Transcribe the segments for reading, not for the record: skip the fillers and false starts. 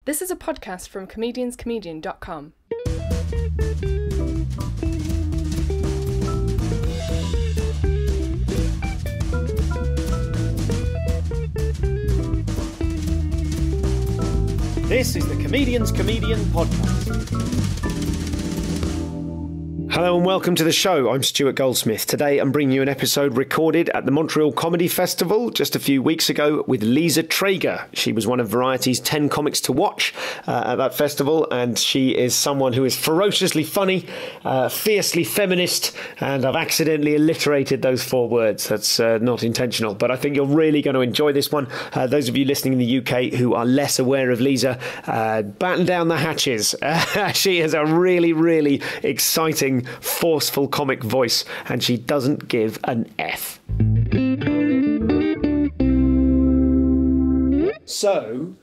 This is a podcast from comedianscomedian.com. This is the Comedians Comedian Podcast. Hello and welcome to the show. I'm Stuart Goldsmith. Today I'm bringing you an episode recorded at the Montreal Comedy Festival just a few weeks ago with Liza Treyger. She was one of Variety's 10 comics to watch at that festival, and she is someone who is ferociously funny, fiercely feminist, and I've accidentally alliterated those 4 words. That's not intentional, but I think you're really going to enjoy this one. Those of you listening in the UK who are less aware of Liza, batten down the hatches. She has a really, really exciting, forceful comic voice, and she doesn't give an F. So,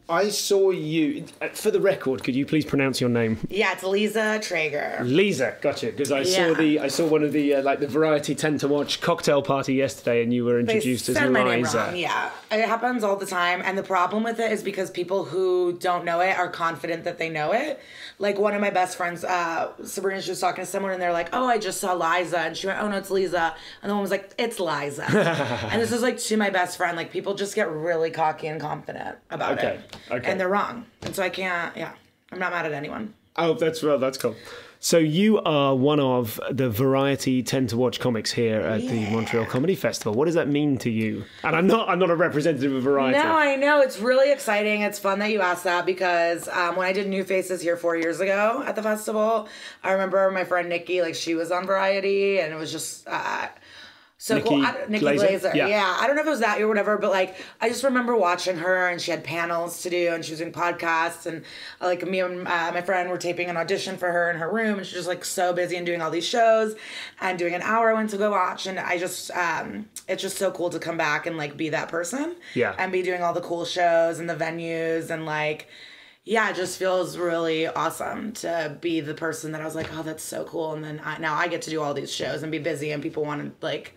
I saw you, for the record, could you please pronounce your name? Yeah, it's Liza Treyger. Liza, gotcha, because I saw one of the, the Variety 10 to watch cocktail party yesterday, and you were introduced as Liza. My name wrong. Yeah, it happens all the time, and the problem with it is because people who don't know it are confident that they know it. Like, one of my best friends, Sabrina, she was talking to someone, and they're like, oh, I just saw Liza, and she went, oh, no, it's Liza, and the one was like, it's Liza. And this is, like, to my best friend, like, people just get really cocky and confident about it. Okay. And they're wrong. And so I can't, I'm not mad at anyone. Oh, that's cool. So you are one of the Variety 10 to watch comics here at the Montreal Comedy Festival. What does that mean to you? And I'm not a representative of Variety. No, I know. It's really exciting. It's fun that you asked that because when I did New Faces here 4 years ago at the festival, I remember my friend Nikki, like, she was on Variety, and it was just... so Nikki cool. Nikki Glazer. Yeah. I don't know if it was that year or whatever, but like I just remember watching her, and she had panels to do, and she was doing podcasts, and like me and my friend were taping an audition for her in her room, and she's just like so busy and doing all these shows and doing an hour I went to go watch, and I just it's just so cool to come back and like be that person. Yeah. And be doing all the cool shows and the venues, and like it just feels really awesome to be the person that I was like, oh, that's so cool, and then now I get to do all these shows and be busy, and people want to like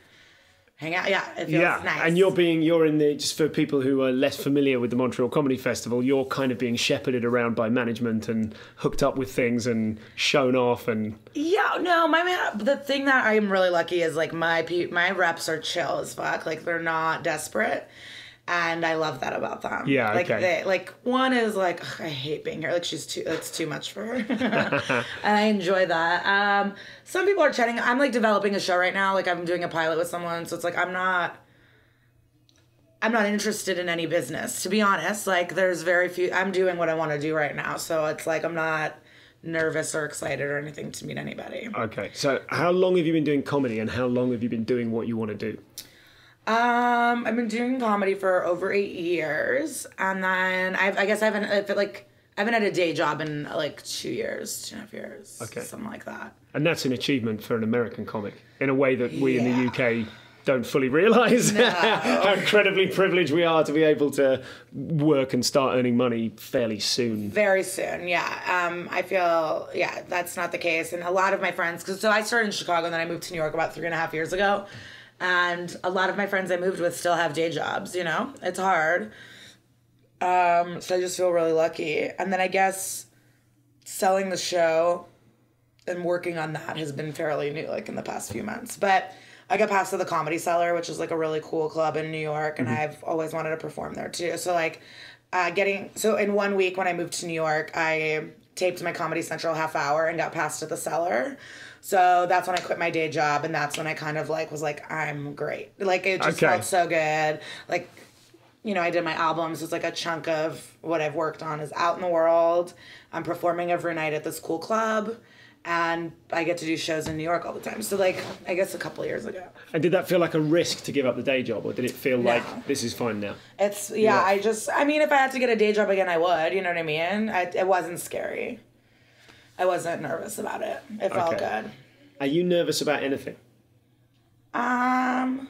hang out. Yeah, it feels nice. And you're in the, just for people who are less familiar with the Montreal Comedy Festival, you're kind of being shepherded around by management and hooked up with things and shown off and... Yeah, no, the thing that I am really lucky is like my reps are chill as fuck. Like, they're not desperate. And I love that about them. Yeah, okay. One is like, ugh, I hate being here. Like, it's too much for her. And I enjoy that. Some people are chatting. I'm like developing a show right now. Like, I'm doing a pilot with someone. So it's like, I'm not interested in any business, to be honest. Like, there's very few, I'm doing what I want to do right now. So it's like, I'm not nervous or excited or anything to meet anybody. Okay. So how long have you been doing comedy, and how long have you been doing what you want to do? I've been doing comedy for over 8 years, and then I haven't had a day job in like 2 years, 2.5 years, okay, something like that. And that's an achievement for an American comic in a way that we in the UK don't fully realise. No. How incredibly privileged we are to be able to work and start earning money fairly soon. Very soon, yeah. I feel, that's not the case, and a lot of my friends, so I started in Chicago and then I moved to New York about 3.5 years ago. And a lot of my friends I moved with still have day jobs, you know? It's hard. So I just feel really lucky. And then I guess selling the show and working on that has been fairly new, like in the past few months. But I got passed to the Comedy Cellar, which is like a really cool club in New York, and I've always wanted to perform there too. So like so in 1 week when I moved to New York, I taped my Comedy Central half hour and got passed to the Cellar. So that's when I quit my day job, and that's when I kind of like was like, I'm great. Like, it just felt so good. Like, you know, I did my albums. It's like a chunk of what I've worked on is out in the world. I'm performing every night at this cool club, and I get to do shows in New York all the time. So like, I guess a couple of years ago. And did that feel like a risk to give up the day job, or did it feel like this is fine now? It's, if I had to get a day job again, I would, you know what I mean? It wasn't scary. I wasn't nervous about it. It felt good. Are you nervous about anything? I'm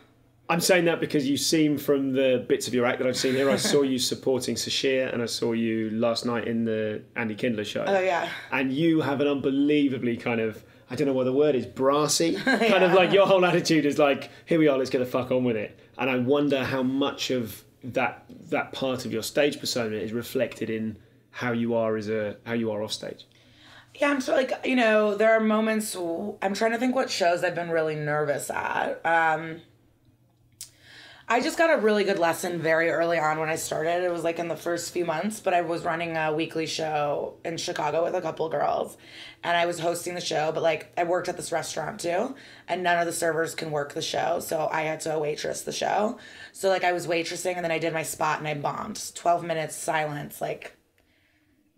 saying that because you seem, from the bits of your act that I've seen here, I saw you supporting Sashir, and I saw you last night in the Andy Kindler show. Oh, yeah. And you have an unbelievably kind of, I don't know what the word is, brassy. Kind of like your whole attitude is like, here we are, let's get the fuck on with it. And I wonder how much of that part of your stage persona is reflected in how you are off stage. Yeah, I'm sort of like, you know, there are moments, I'm trying to think what shows I've been really nervous at. I just got a really good lesson very early on when I started. It was like in the first few months, but I was running a weekly show in Chicago with a couple girls, and I was hosting the show, but like I worked at this restaurant too, and none of the servers can work the show, so I had to waitress the show. So like I was waitressing, and then I did my spot and I bombed. 12 minutes silence, like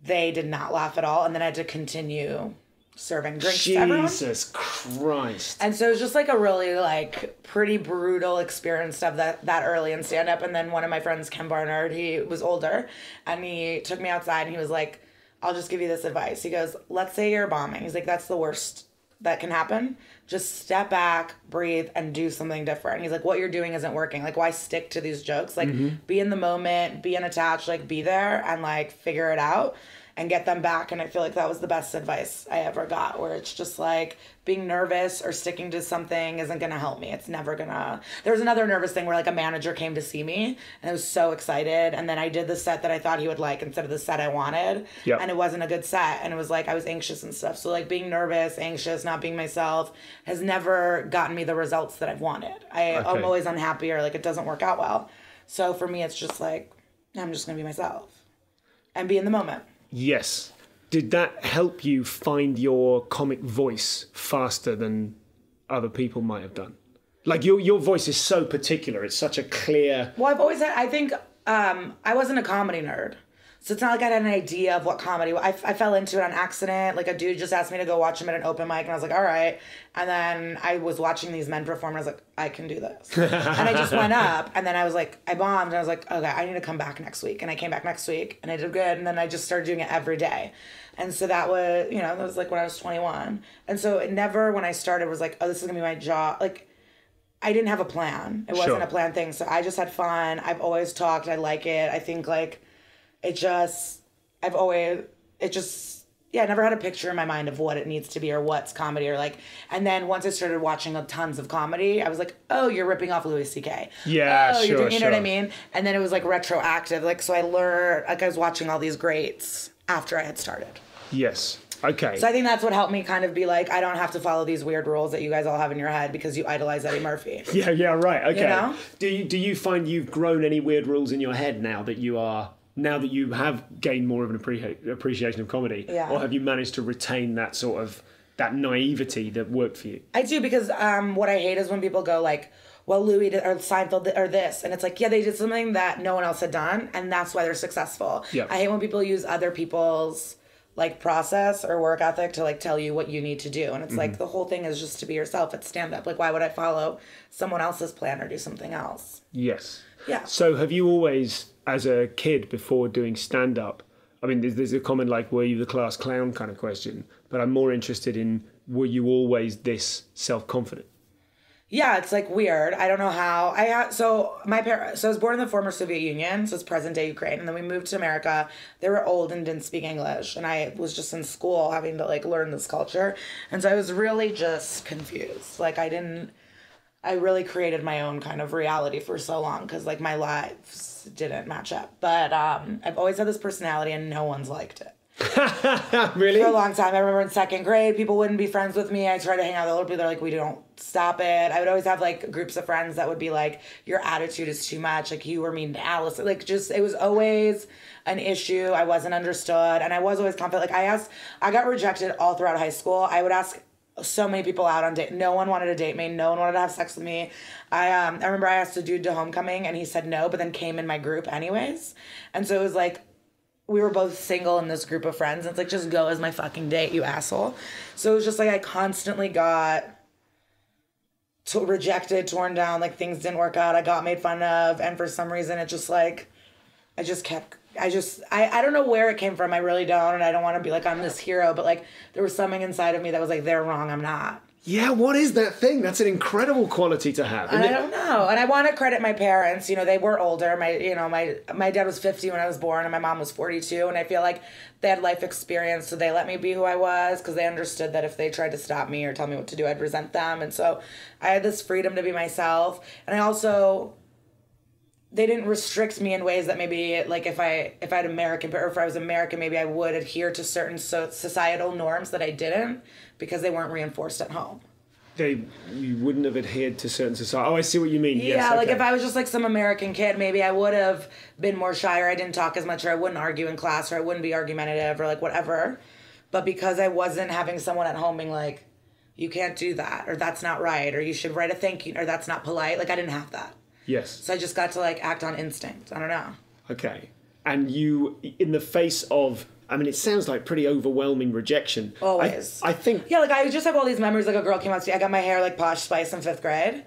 they did not laugh at all, and then I had to continue serving drinks to everyone. Jesus Christ. And so it was just like a really like pretty brutal experience of that early in stand-up. And then one of my friends, Ken Barnard, he was older, and he took me outside and he was like, I'll just give you this advice. He goes, let's say you're bombing. He's like, that's the worst that can happen. Just step back, breathe, and do something different. He's like, what you're doing isn't working. Like, why stick to these jokes? Like, be in the moment, be unattached, like be there and like figure it out and get them back. And I feel like that was the best advice I ever got, where it's just like being nervous or sticking to something isn't going to help me. It's never going to. There was another nervous thing where like a manager came to see me and I was so excited. And then I did the set that I thought he would like instead of the set I wanted. Yep. And it wasn't a good set. And it was like I was anxious and stuff. So like being nervous, anxious, not being myself has never gotten me the results that I've wanted. I'm always unhappy or like it doesn't work out well. So for me, it's just like, I'm just going to be myself and be in the moment. Yes. Did that help you find your comic voice faster than other people might have done? Like your voice is so particular. It's such a clear... Well, I've always had... I think I wasn't a comedy nerd. So it's not like I had an idea of what comedy... I fell into it on accident. Like a dude just asked me to go watch him at an open mic and I was like, all right. And then I was watching these men perform and I was like, I can do this. And I just went up and then I was like, I bombed and I was like, okay, I need to come back next week. And I came back next week and I did good. And then I just started doing it every day. And so that was, you know, that was like when I was 21. And so it never, when I started, was like, oh, this is going to be my job. Like, I didn't have a plan. It wasn't a planned thing. So I just had fun. I've always talked. I like it. I think like, I never had a picture in my mind of what it needs to be or what's comedy or like, and then once I started watching tons of comedy, I was like, oh, you're ripping off Louis C.K. Yeah, oh, you're doing, you know what I mean? And then it was like retroactive. Like, so I learned, like I was watching all these greats after I had started. Yes. Okay. So I think that's what helped me kind of be like, I don't have to follow these weird rules that you guys all have in your head because you idolize Eddie Murphy. Yeah, right. Okay. You know? Do you find you've grown any weird rules in your head now that you have gained more of an appreciation of comedy? Yeah. Or have you managed to retain that sort of, that naivety that worked for you? I do, because what I hate is when people go like, well, Louis did, or Seinfeld or this. And it's like, yeah, they did something that no one else had done. And that's why they're successful. Yep. I hate when people use other people's like process or work ethic to like tell you what you need to do. And it's like, the whole thing is just to be yourself. It's stand up. Like, why would I follow someone else's plan or do something else? Yes. Yeah. So have you always, as a kid before doing stand-up, I mean, there's a common like, were you the class clown kind of question, but I'm more interested in, were you always this self-confident? Yeah, it's like weird. I don't know how. So I was born in the former Soviet Union, so it's present day Ukraine, and then we moved to America. They were old and didn't speak English, and I was just in school having to like learn this culture, and so I was really just confused. Like I really created my own kind of reality for so long because like my lives didn't match up. But I've always had this personality, and no one's liked it. Really? For a long time. I remember in second grade, people wouldn't be friends with me. I tried to hang out with older people. They're like, we don't stop it. I would always have like groups of friends that would be like, your attitude is too much. Like you were mean to Alice. Like just, it was always an issue. I wasn't understood. And I was always confident. Like I got rejected all throughout high school. I would ask so many people out on date. No one wanted to date me. No one wanted to have sex with me. I remember I asked a dude to homecoming and he said no, but then came in my group anyways. And so it was like, we were both single in this group of friends. And it's like, just go as my fucking date, you asshole. So it was just like, I constantly got rejected, torn down, like things didn't work out. I got made fun of. And for some reason, it just like, I don't know where it came from. I really don't. And I don't want to be like, I'm this hero. But like, there was something inside of me that was like, they're wrong, I'm not. Yeah, what is that thing? That's an incredible quality to have. And I don't know. And I want to credit my parents. You know, they were older. My dad was 50 when I was born and my mom was 42. And I feel like they had life experience. So they let me be who I was because they understood that if they tried to stop me or tell me what to do, I'd resent them. And so I had this freedom to be myself. And I also they didn't restrict me in ways that maybe like if I had American, or if I was American, maybe I would adhere to certain societal norms that I didn't, because they weren't reinforced at home. You wouldn't have adhered to certain society. Oh, I see what you mean. Yeah, yes, like okay. if I was just like some American kid, maybe I would have been more shy, or I didn't talk as much, or I wouldn't argue in class, or I wouldn't be argumentative, or like whatever. But because I wasn't having someone at home being like, you can't do that, or that's not right, or you should write a thank you, or that's not polite. Like I didn't have that. Yes. So I just got to like act on instinct. I don't know. Okay. And you, in the face of, I mean, it sounds like pretty overwhelming rejection. Always. I think... Yeah, like I just have all these memories. Like a girl came up to me. I got my hair like Posh Spice in 5th grade.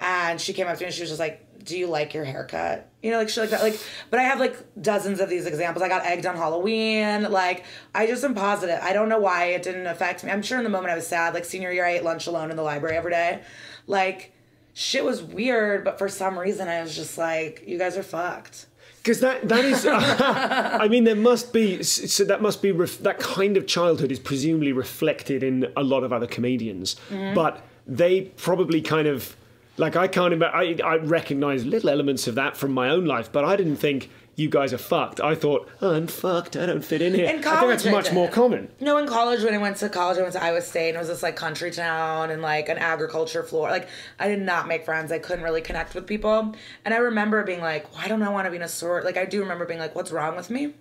And she came up to me and she was just like, do you like your haircut? You know, like shit like that. Like, but I have like dozens of these examples. I got egged on Halloween. Like, I just am positive. I don't know why it didn't affect me. I'm sure in the moment I was sad. Like senior year, I ate lunch alone in the library every day. Like, shit was weird, but for some reason I was just like, you guys are fucked. Because that is, I mean, there must be, so that must be, that kind of childhood is presumably reflected in a lot of other comedians, but they probably kind of, like I recognise little elements of that from my own life, but I didn't think you guys are fucked. I thought, oh, I'm fucked, I don't fit in here. In college, I think that's much more common. No, in college, when I went to college, I went to Iowa State, and it was this like country town and like an agriculture floor. Like, I did not make friends. I couldn't really connect with people. And I remember being like, why don't I want to be in a sorority? Like, I do remember being like, what's wrong with me?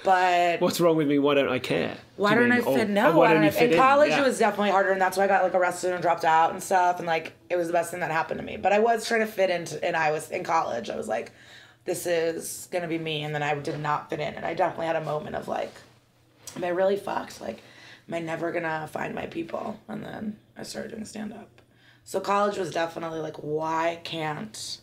But what's wrong with me? Why don't I care? Why don't I fit? No, why don't I fit in college? It was definitely harder, and that's why I got like arrested and dropped out and stuff. And like, it was the best thing that happened to me. But I was trying to fit in college. I was like, this is gonna be me, and then I did not fit in, and I definitely had a moment of like, am I really fucked? Like, am I never gonna find my people? And then I started doing stand-up. So college was definitely like, why can't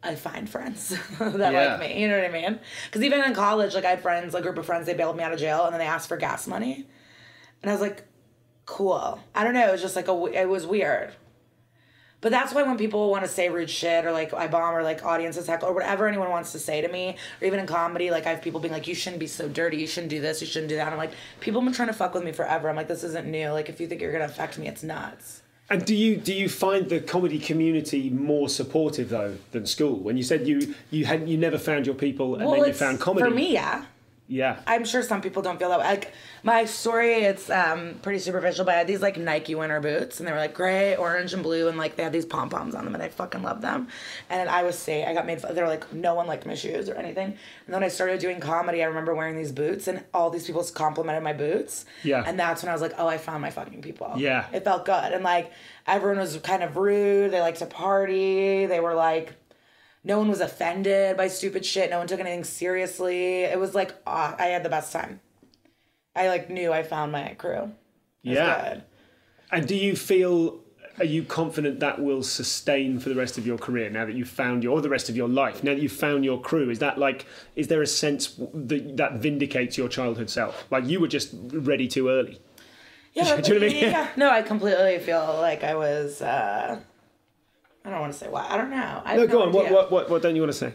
I find friends that like me? You know what I mean? Because even in college, like I had friends, a group of friends, they bailed me out of jail, and then they asked for gas money, and I was like, cool. I don't know. It was just like it was weird. But that's why when people want to say rude shit, or like I bomb, or like audiences heckle, or whatever anyone wants to say to me, or even in comedy, like I have people being like, you shouldn't be so dirty, you shouldn't do this, you shouldn't do that. And I'm like, people have been trying to fuck with me forever. I'm like, this isn't new. Like, if you think you're gonna affect me, it's nuts. And do you find the comedy community more supportive though than school? When you said you never found your people, and then you found comedy. For me, yeah. Yeah. I'm sure some people don't feel that way. Like, my story, it's pretty superficial, but I had these, like, Nike winter boots, and they were, like, gray, orange, and blue, and, like, they had these pom-poms on them, and I fucking loved them. And I got made fun. They were, like, no one liked my shoes or anything. And then when I started doing comedy, I remember wearing these boots, and all these people complimented my boots. Yeah. And that's when I was like, oh, I found my fucking people. Yeah. It felt good. And, like, everyone was kind of rude. They liked to party. They were, like... No one was offended by stupid shit. No one took anything seriously. It was like, I had the best time. I like knew I found my crew. Yeah. Good. And are you confident that will sustain for the rest of your career now that you've found or the rest of your life? Now that you've found your crew, is there a sense that vindicates your childhood self? Like you were just ready too early? Yeah. Do you know what I mean? Yeah. No, I completely feel like I was... I don't want to say why. I don't know. No, go on. What don't you want to say?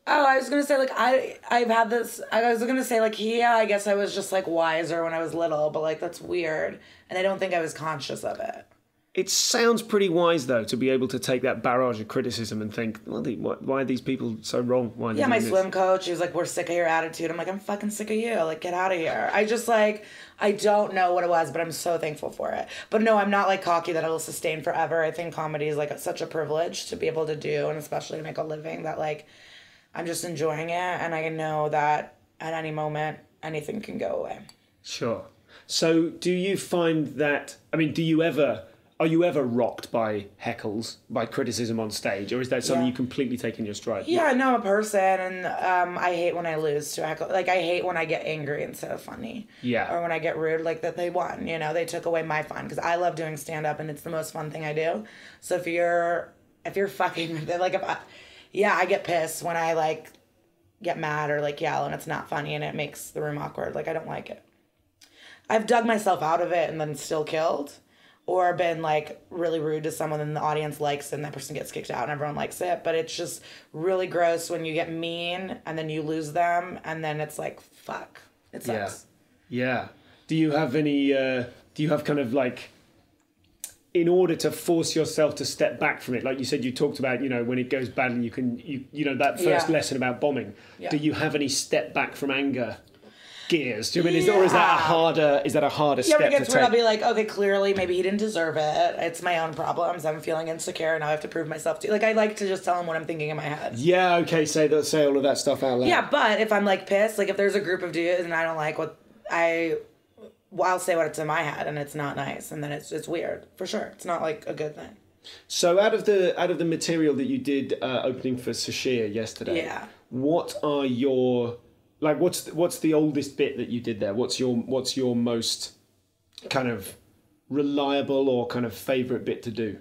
Oh, I was going to say, like, I've had this... I was going to say, like, yeah, I guess I was just, like, wiser when I was little, but, like, that's weird. And I don't think I was conscious of it. It sounds pretty wise, though, to be able to take that barrage of criticism and think, well, why are these people so wrong? Why are they my doing swim this? coach, he was like, we're sick of your attitude. I'm like, I'm fucking sick of you. Like, get out of here. I just, like, I don't know what it was, but I'm so thankful for it. But no, I'm not, like, cocky that it'll sustain forever. I think comedy is, like, such a privilege to be able to do, and especially to make a living, that, like, I'm just enjoying it, and I know that at any moment, anything can go away. Sure. So do you find that, I mean, are you ever rocked by heckles, by criticism on stage, or is that something you completely take in your stride? Yeah, no, I'm a person, and I hate when I lose to a heckle. Like, I hate when I get angry instead of funny. Yeah. Or when I get rude, like, that they won, you know? They took away my fun, because I love doing stand-up, and it's the most fun thing I do. So if you're fucking, like, I get pissed when I, like, get mad or, like, yell, and it's not funny, and it makes the room awkward. Like, I don't like it. I've dug myself out of it and then still killed. Or been, like, really rude to someone and the audience likes it and that person gets kicked out and everyone likes it. But it's just really gross when you get mean and then you lose them and then it's like, fuck. It sucks. Yeah. Do you have any, kind of, like, in order to force yourself to step back from it, like you said, you talked about, when it goes badly, you know, that first lesson about bombing. Yeah. Do you have any step back from anger gears? Do you mean, or is that a harder step to take? Gets where I'll be like, okay, clearly maybe he didn't deserve it. It's my own problems. I'm feeling insecure, and now I have to prove myself to. Like, I like to just tell him what I'm thinking in my head. Yeah, okay, say all of that stuff out loud. Yeah, but if I'm like pissed, like if there's a group of dudes and I don't like I'll say what's in my head, and it's not nice, and then it's weird for sure. It's not like a good thing. So out of the material that you did opening for Sashir yesterday, what are your what's the oldest bit that you did there? What's your most kind of reliable or kind of favorite bit to do?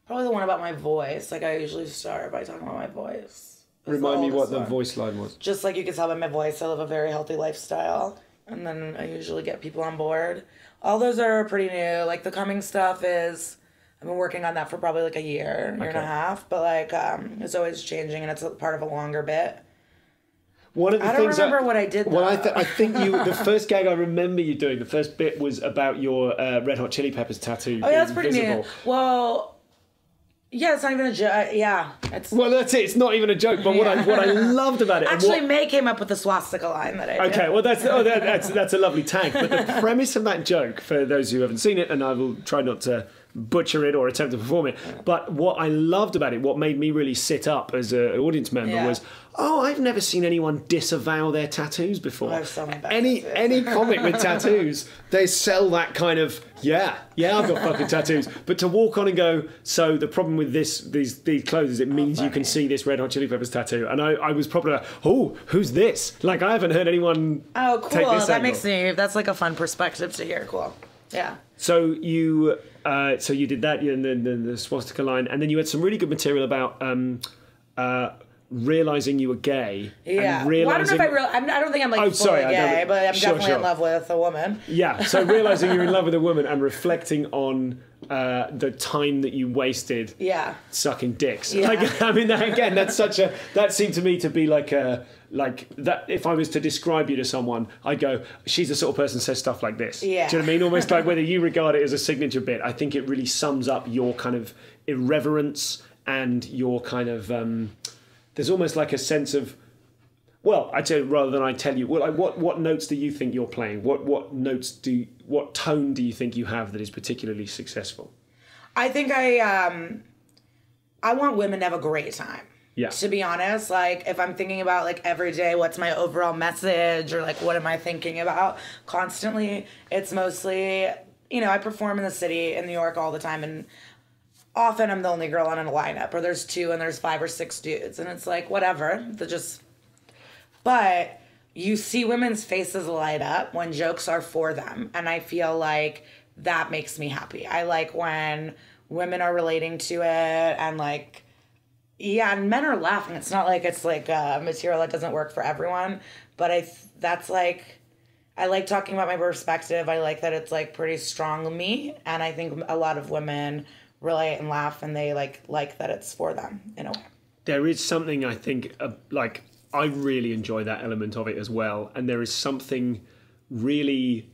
Probably the one about my voice. Like I usually start by talking about my voice. Remind me what the voice line was. Just like you can tell by my voice, I live a very healthy lifestyle. And then I usually get people on board. All those are pretty new. Like the coming stuff is, I've been working on that for probably like a year and a half. But like, it's always changing, and it's a part of a longer bit. One of the I don't remember what I did. Well, I think the first gag I remember you doing, the first bit was about your Red Hot Chili Peppers tattoo. Oh yeah, that's pretty new. Well. Yeah, it's not even a joke. Yeah, well, that's it. It's not even a joke. But what I loved about it, actually, May came up with the swastika line that I did. Okay, well that's a lovely tag. But the premise of that joke, for those who haven't seen it, and I will try not to butcher it or attempt to perform it. But what I loved about it, what made me really sit up as an audience member was, I've never seen anyone disavow their tattoos before. I have so many any comic with tattoos, they sell that kind of, I've got fucking tattoos. But to walk on and go, so the problem with these clothes is it means you can see this Red Hot Chili Peppers tattoo. And I was probably like, who's this? Like, I haven't heard anyone take this angle. That's like a fun perspective to hear. Cool. Yeah. So you did that, and then the swastika line, and then you had some really good material about realizing you were gay. Yeah. Well, I don't know if I don't think I'm like fully gay, but I'm definitely in love with a woman. Yeah. So realizing you're in love with a woman and reflecting on the time that you wasted sucking dicks. Yeah. Like, I mean, that seemed to me to be like that. If I was to describe you to someone, I'd go, she's the sort of person who says stuff like this. Yeah. Do you know what I mean? Almost like whether you regard it as a signature bit. I think it really sums up your kind of irreverence and your kind of there's almost like a sense of, well, I tell you, rather than I tell you, well, like what notes do you think you're playing? What tone do you think you have that is particularly successful? I think I want women to have a great time. Yeah. To be honest, like if I'm thinking about like every day, what's my overall message, or like what am I thinking about constantly? It's mostly, I perform in the city in New York all the time, and often I'm the only girl on a lineup, or there's 2 and there's 5 or 6 dudes, and it's like whatever. But you see women's faces light up when jokes are for them, and I feel like that makes me happy. I like when women are relating to it, and like. Yeah, and men are laughing. It's not like it's like material that doesn't work for everyone, but I like talking about my perspective. I like that it's like pretty strong me, and I think a lot of women relate and laugh, and they like that it's for them in a way. There is something I think like I really enjoy that element of it as well, and there is something really,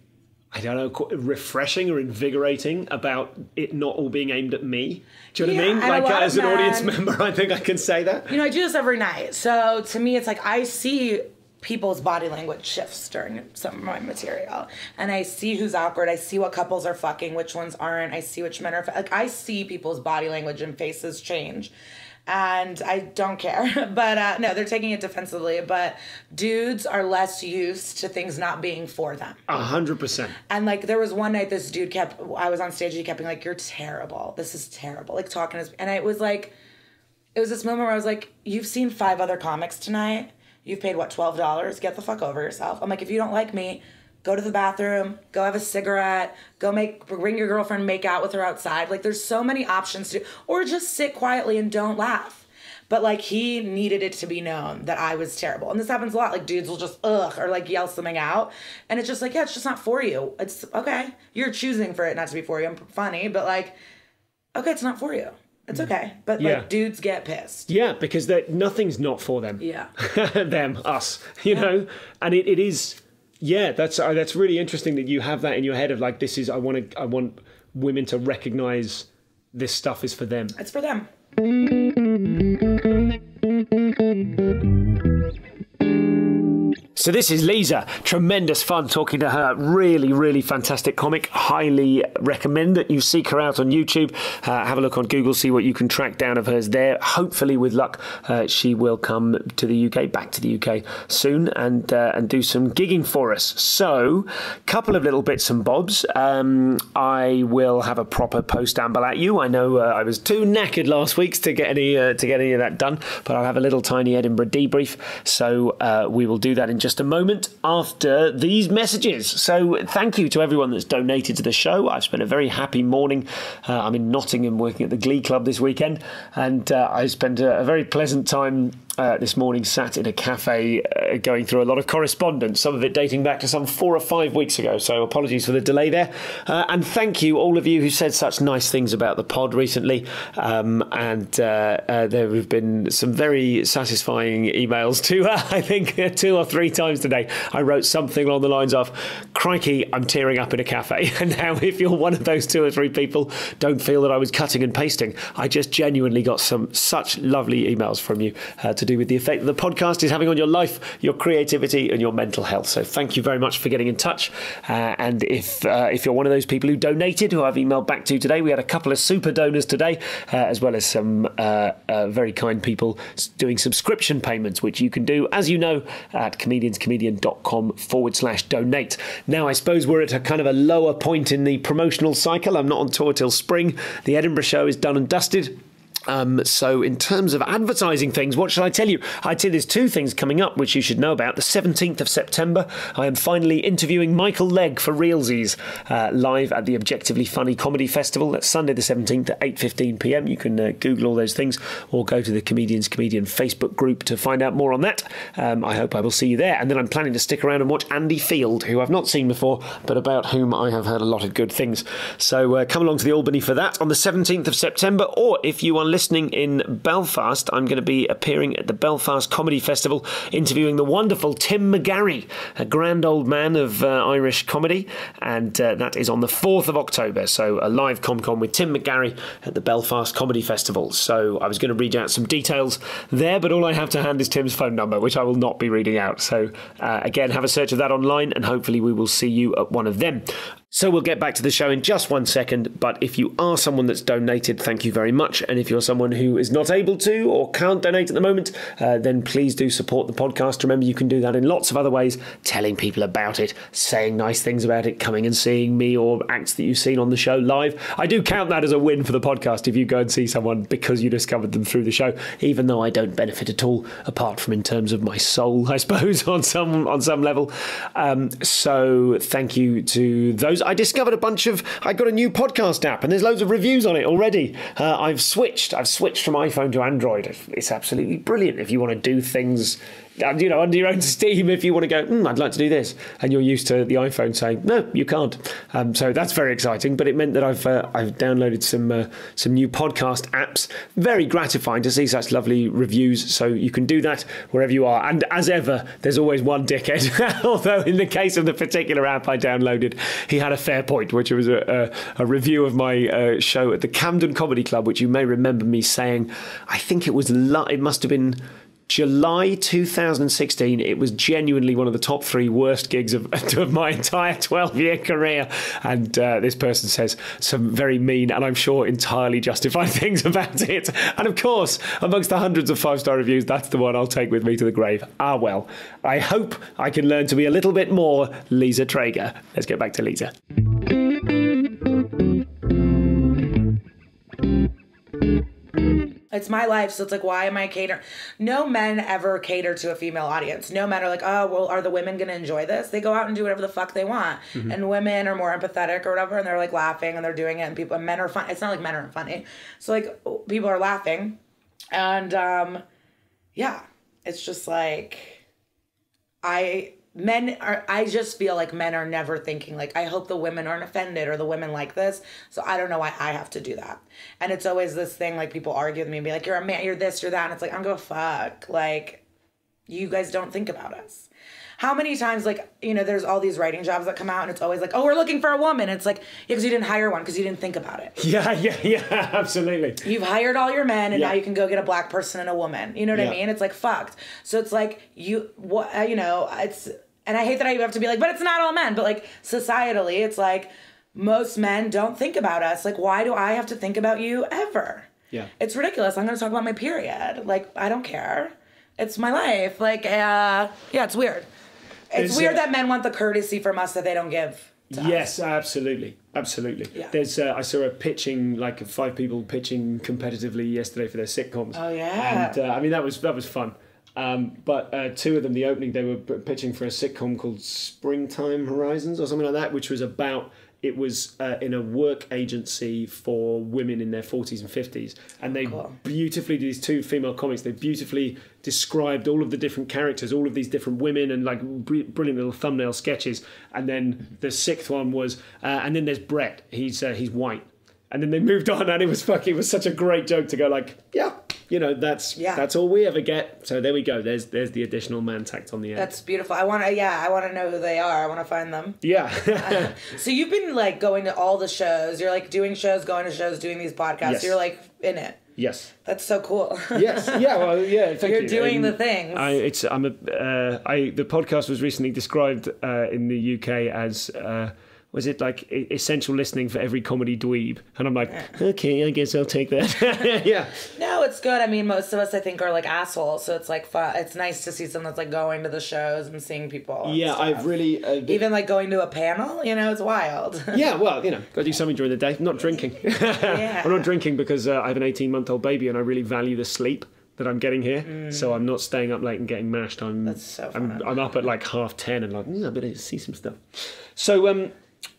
I don't know, refreshing or invigorating about it not all being aimed at me. Do you know what I mean? Like as an audience member, I think I can say that. I do this every night. So to me, it's like I see people's body language shifts during some of my material. And I see who's awkward. I see what couples are fucking, which ones aren't. I see which men are... Like, I see people's body language and faces change. And I don't care. But no, they're taking it defensively. But dudes are less used to things not being for them. 100%. And like there was one night this dude I was on stage and he kept being like, you're terrible. This is terrible. Like talking to and it was this moment where I was like, you've seen 5 other comics tonight. You've paid what, $12? Get the fuck over yourself. I'm like, if you don't like me, go to the bathroom, go have a cigarette, bring your girlfriend, make out with her outside. Like, there's so many options to do. Or just sit quietly and don't laugh. But, like, he needed it to be known that I was terrible. And this happens a lot. Like, dudes will just, or, like, yell something out. And it's just like, yeah, it's just not for you. It's, okay, you're choosing for it not to be for you. I'm funny, but, like, okay, it's not for you. It's okay. But, like, dudes get pissed. Yeah, because nothing's not for them. Yeah. Them, us, you know? And it is... Yeah, that's really interesting that you have that in your head of like, this is, I want women to recognise this stuff is for them. It's for them. So this is Liza. Tremendous fun talking to her. Really, really fantastic comic. Highly recommend that you seek her out on YouTube. Have a look on Google, see what you can track down of hers there. Hopefully, with luck, she will come to the UK, back to the UK soon, and do some gigging for us. So, couple of little bits and bobs. I will have a proper Postamble at you. I know I was too knackered last week to get any of that done, but I'll have a little tiny Edinburgh debrief. So we will do that in just a moment after these messages. So thank you to everyone that's donated to the show. I've spent a very happy morning. I'm in Nottingham working at the Glee Club this weekend, and I spent a very pleasant time this morning sat in a cafe going through a lot of correspondence, some of it dating back to some 4 or 5 weeks ago, so apologies for the delay there. And thank you, all of you who said such nice things about the pod recently, and there have been some very satisfying emails too. I think 2 or 3 times today I wrote something along the lines of, crikey, I'm tearing up in a cafe. And now if you're one of those 2 or 3 people, don't feel that I was cutting and pasting. I just genuinely got such lovely emails from you to do with the effect that the podcast is having on your life, your creativity and your mental health. So thank you very much for getting in touch. And if you're one of those people who donated, who I've emailed back to today, we had a couple of super donors today, as well as some very kind people doing subscription payments, which you can do, as you know, at comedianscomedian.com/donate. Now, I suppose we're at a kind of a lower point in the promotional cycle. I'm not on tour till spring. The Edinburgh show is done and dusted. So in terms of advertising things, what should I tell you? I'd say there's 2 things coming up which you should know about. The 17th of September, I am finally interviewing Michael Legg for Realsies live at the Objectively Funny Comedy Festival. That's Sunday the 17th at 8:15 p.m. You can Google all those things or go to the Comedians Comedian Facebook group to find out more on that. I hope I will see you there. And then I'm planning to stick around and watch Andy Field, who I've not seen before, but about whom I have heard a lot of good things. So come along to the Albany for that on the 17th of September, or if you are listening in Belfast, I'm going to be appearing at the Belfast Comedy Festival interviewing the wonderful Tim McGarry, a grand old man of Irish comedy, and that is on the 4th of October, so a live com with Tim McGarry at the Belfast Comedy Festival. So I was going to read out some details there, but all I have to hand is Tim's phone number, which I will not be reading out. So again, have a search of that online and hopefully we will see you at one of them. So we'll get back to the show in just 1 second, but if you are someone that's donated, thank you very much. And if you're someone who is not able to or can't donate at the moment, then please do support the podcast. Remember, you can do that in lots of other ways, telling people about it, saying nice things about it, coming and seeing me or acts that you've seen on the show live. I do count that as a win for the podcast if you go and see someone because you discovered them through the show, even though I don't benefit at all, apart from in terms of my soul, I suppose, on some level. So thank you to those. I discovered I got a new podcast app and there's loads of reviews on it already. I've switched from iPhone to Android. It's absolutely brilliant if you want to do things, you know, under your own steam. If you want to go, I'd like to do this, and you're used to the iPhone saying, no, you can't. So that's very exciting. But it meant that I've downloaded some new podcast apps. Very gratifying to see such lovely reviews. So you can do that wherever you are. And as ever, there's always one dickhead. Although in the case of the particular app I downloaded, he had a fair point, which was a review of my show at the Camden Comedy Club, which you may remember me saying. I think it must have been July 2016. It was genuinely one of the top 3 worst gigs of my entire 12-year career. And this person says some very mean and I'm sure entirely justified things about it. And of course, amongst the hundreds of 5-star reviews, that's the one I'll take with me to the grave. Ah, well, I hope I can learn to be a little bit more Liza Treyger. Let's get back to Liza. It's my life, so it's like, why am I catering? No men ever cater to a female audience. No men are like, oh, well, are the women going to enjoy this? They go out and do whatever the fuck they want. Mm-hmm. And women are more empathetic or whatever, and they're like laughing and they're doing it, and men are fun. It's not like men aren't funny. So like people are laughing. And yeah, it's just like, I just feel like men are never thinking like, I hope the women aren't offended or the women like this. So I don't know why I have to do that. And it's always this thing, like people argue with me and be like, you're a man, you're this, you're that. And it's like, I don't give a fuck. Like, you guys don't think about us. how many times, like, you know, there's all these writing jobs that come out and it's always like, oh, we're looking for a woman. It's like, yeah, because you didn't hire one because you didn't think about it. Yeah, absolutely. You've hired all your men and now you can go get a black person and a woman. You know what I mean? It's like fucked. So it's like, you know, it's, and I hate that I have to be like, but it's not all men. But like societally, it's like most men don't think about us. Like, why do I have to think about you ever? Yeah. It's ridiculous. I'm going to talk about my period. Like, I don't care. It's my life. Like, yeah, it's weird. It's weird that men want the courtesy from us that they don't give to us. Absolutely. Yeah. There's I saw a pitching, like 5 people pitching competitively yesterday for their sitcoms. Oh yeah. And I mean that was fun. But 2 of them, the opening, they were pitching for a sitcom called Springtime Horizons or something like that, which was about. It was in a work agency for women in their 40s and 50s. And they beautifully, these 2 female comics, they beautifully described all of the different characters, all of these different women, and like brilliant little thumbnail sketches. And then the 6th one was, and then there's Brett, he's white. And then they moved on, and it was such a great joke to go like, yeah, you know, that's all we ever get. So there we go. There's the additional man tacked on the end. That's beautiful. I want to know who they are. I want to find them. Yeah. So you've been like going to all the shows. You're like doing shows, going to shows, doing these podcasts. Yes. You're like in it. Yes. That's so cool. Yes. Yeah. Well. Yeah. Thank you. You're doing the things. The podcast was recently described in the UK as. Was it like essential listening for every comedy dweeb? And I'm like, okay, I guess I'll take that. Yeah. No, it's good. I mean, most of us, I think, are like assholes. So it's like fun. It's nice to see someone that's like going to the shows and seeing people. Yeah, I've really... even like going to a panel, you know, it's wild. Yeah, well, you know, got to do something during the day. I'm not drinking. Yeah. I'm not drinking because I have an 18-month-old baby and I really value the sleep that I'm getting here. So I'm not staying up late and getting mashed. That's so fun. I'm up at like 10:30 and like, I better see some stuff. So...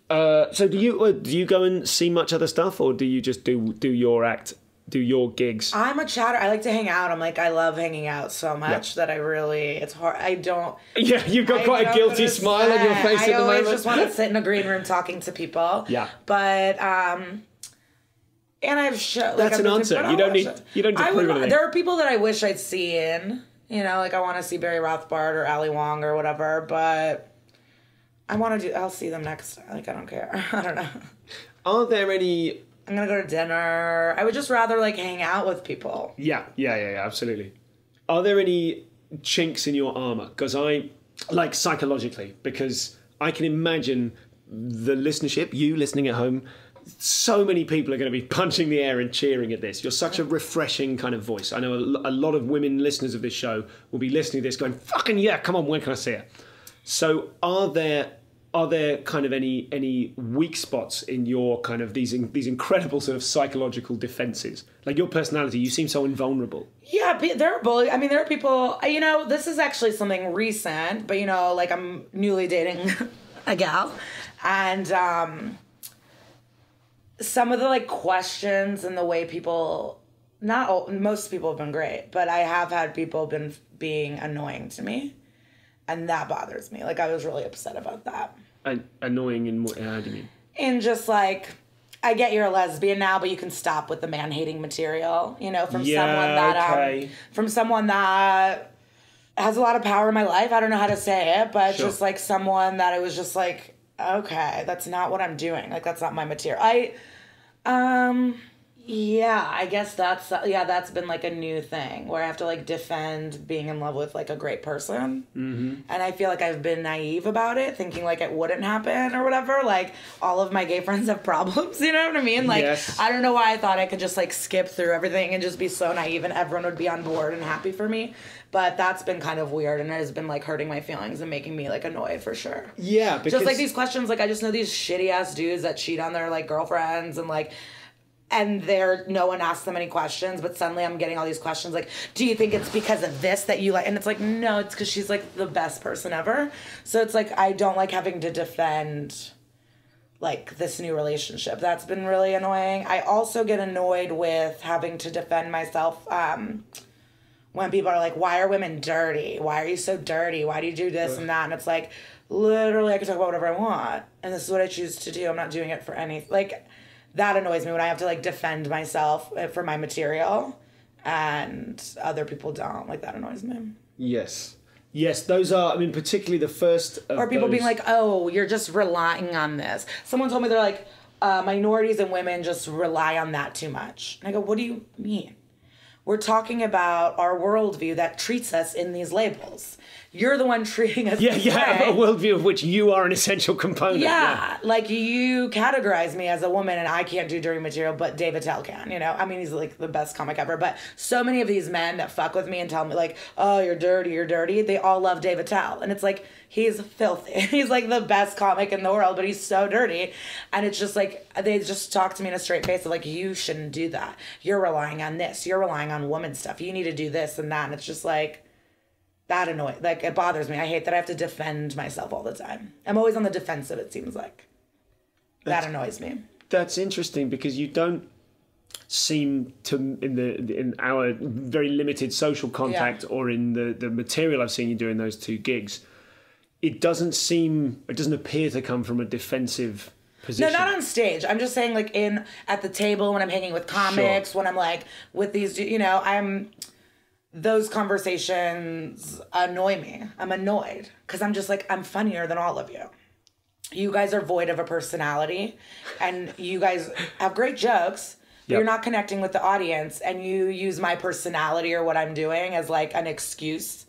So do you go and see much other stuff, or do you just do your act, do your gigs? I'm a chatter. I like to hang out. I love hanging out so much that it's hard. I don't. Yeah, you've got quite a guilty smile on your face at the moment. I always just want to sit in a green room talking to people. Yeah. But and I've shown. That's an answer. You don't need to prove anything. There are people that I wish I'd seen. You know, like I want to see Barry Rothbard or Ali Wong or whatever, but. I'll see them next time. Like, I don't care. I don't know. Are there any... I'm going to go to dinner. I would just rather, like, hang out with people. Yeah, absolutely. Are there any chinks in your armour? Because like, psychologically, because I can imagine the listenership, you listening at home, so many people are going to be punching the air and cheering at this. You're such a refreshing kind of voice. I know a lot of women listeners of this show will be listening to this going, fucking yeah, come on, when can I see it? So are there kind of any weak spots in your kind of these incredible sort of psychological defenses? Like your personality, you seem so invulnerable. Yeah, there are people, you know, this is actually something recent, but you know, like I'm newly dating a gal, and some of the like questions and the way people, most people have been great, but I have had people being annoying to me. And that bothers me. Like, I was really upset about that. Annoying in what? How do you mean? And just like, I get you're a lesbian now, but you can stop with the man-hating material. You know, from someone that has a lot of power in my life. I don't know how to say it, but just like someone that I was just like, okay, that's not what I'm doing. Like, that's not my material. Yeah, I guess that's been like a new thing where I have to like defend being in love with like a great person. Mm-hmm. And I feel like I've been naive about it, thinking like it wouldn't happen or whatever. Like all of my gay friends have problems, you know what I mean? Like, yes. I don't know why I thought I could just like skip through everything and just be so naive and everyone would be on board and happy for me. But that's been kind of weird and it has been like hurting my feelings and making me like annoyed for sure. Yeah, because... just like these questions, like I just know these shitty ass dudes that cheat on their like girlfriends and like... And no one asks them any questions, but suddenly I'm getting all these questions like, do you think it's because of this that you like? And it's like, no, it's because she's like the best person ever. So it's like, I don't like having to defend like this new relationship. That's been really annoying. I also get annoyed with having to defend myself when people are like, why are women dirty? Why are you so dirty? Why do you do this and that? And it's like, literally, I can talk about whatever I want. And this is what I choose to do. I'm not doing it for anything. Like... that annoys me when I have to, like, defend myself for my material and other people don't. Like, that annoys me. Yes. Yes, those are, I mean, particularly the first of Or people those... being like, oh, you're just relying on this. Someone told me they're like, minorities and women just rely on that too much. And I go, what do you mean? We're talking about our worldview that treats us in these labels. You're the one treating us this way. A worldview of which you are an essential component. Yeah, like you categorize me as a woman and I can't do dirty material, but Dave Attell can, you know? I mean, he's like the best comic ever, but so many of these men that fuck with me and tell me like, oh, you're dirty, they all love Dave Attell. And it's like, he's filthy. He's like the best comic in the world, but he's so dirty. And it's just like, they just talk to me in a straight face of like, you shouldn't do that. You're relying on this. You're relying on woman stuff. You need to do this and that. And it's just like, that annoys, like, it bothers me. I hate that I have to defend myself all the time. I'm always on the defensive, it seems like. That annoys me. That's interesting because you don't seem to, in our very limited social contact or in the material I've seen you doing those two gigs, it doesn't appear to come from a defensive position. No, not on stage. I'm just saying like at the table when I'm hanging with comics, when I'm like with these, you know, those conversations annoy me. I'm annoyed because I'm just like, I'm funnier than all of you. You guys are void of a personality and you guys have great jokes, but you're not connecting with the audience and you use my personality or what I'm doing as like an excuse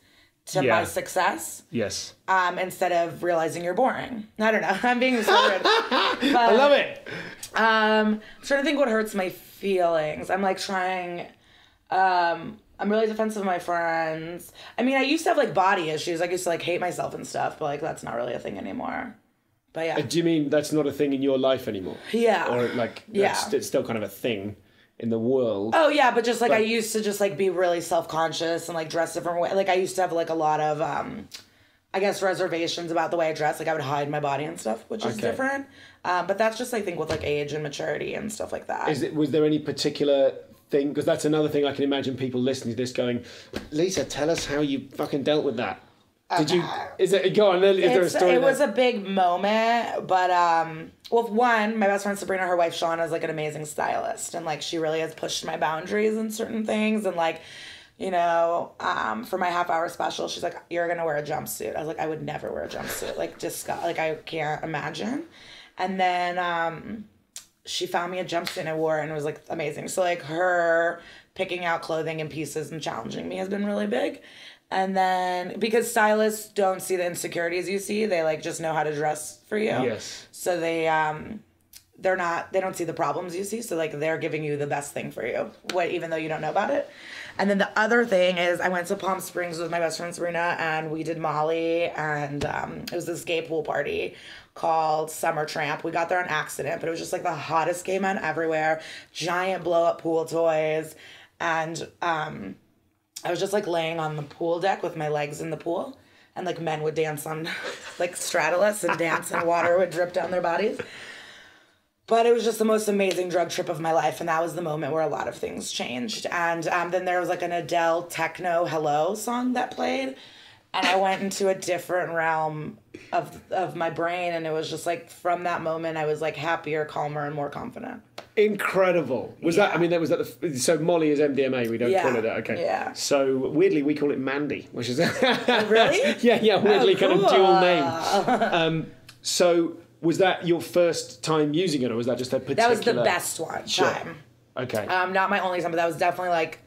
to my success. Yes. Instead of realizing you're boring. I don't know. I'm being so rude. I love it. I'm trying to think what hurts my feelings. I'm like trying... I'm really defensive of my friends. I mean, I used to have like body issues. I used to like hate myself and stuff, but like that's not really a thing anymore. But yeah. Do you mean that's not a thing in your life anymore? Yeah. Or like it's still kind of a thing in the world? Oh yeah, but just like I used to just like be really self-conscious and like dress different way. Like I used to have like a lot of I guess reservations about the way I dress. Like I would hide my body and stuff, which is different. But that's just I think with like age and maturity and stuff like that. Was there any particular thing, because that's another thing I can imagine people listening to this going, Lisa, tell us how you fucking dealt with that. Did you, is there a story? It was a big moment, but, well, one, my best friend Sabrina, her wife Shauna is like an amazing stylist, and like she really has pushed my boundaries in certain things, and like, you know, for my half-hour special, she's like, you're gonna wear a jumpsuit. I was like, I would never wear a jumpsuit, like, like, I can't imagine. And then, she found me a jumpsuit and I wore it and it was like amazing. So like her picking out clothing in pieces and challenging me has been really big. And then because stylists don't see the insecurities you see, they like just know how to dress for you. Yes. So they don't see the problems you see. So like they're giving you the best thing for you, even though you don't know about it. And then the other thing is I went to Palm Springs with my best friend Sabrina and we did Molly and it was this gay pool party called Summer Tramp. We got there on accident, but it was just like the hottest gay men everywhere, giant blow up pool toys. And I was just like laying on the pool deck with my legs in the pool and like men would dance on like straddle us and dance and water would drip down their bodies. But it was just the most amazing drug trip of my life. And that was the moment where a lot of things changed. And then there was like an Adele techno Hello song that played. And I went into a different realm of my brain. And it was just like, from that moment, I was like happier, calmer, and more confident. Incredible. So Molly is MDMA, we don't call it that, okay. Yeah. So weirdly, we call it Mandy, which is... Really? Yeah, weirdly cool. kind of dual name. So was that your first time using it, or was that just a particular... That was the best time. Okay. Not my only time, but that was definitely like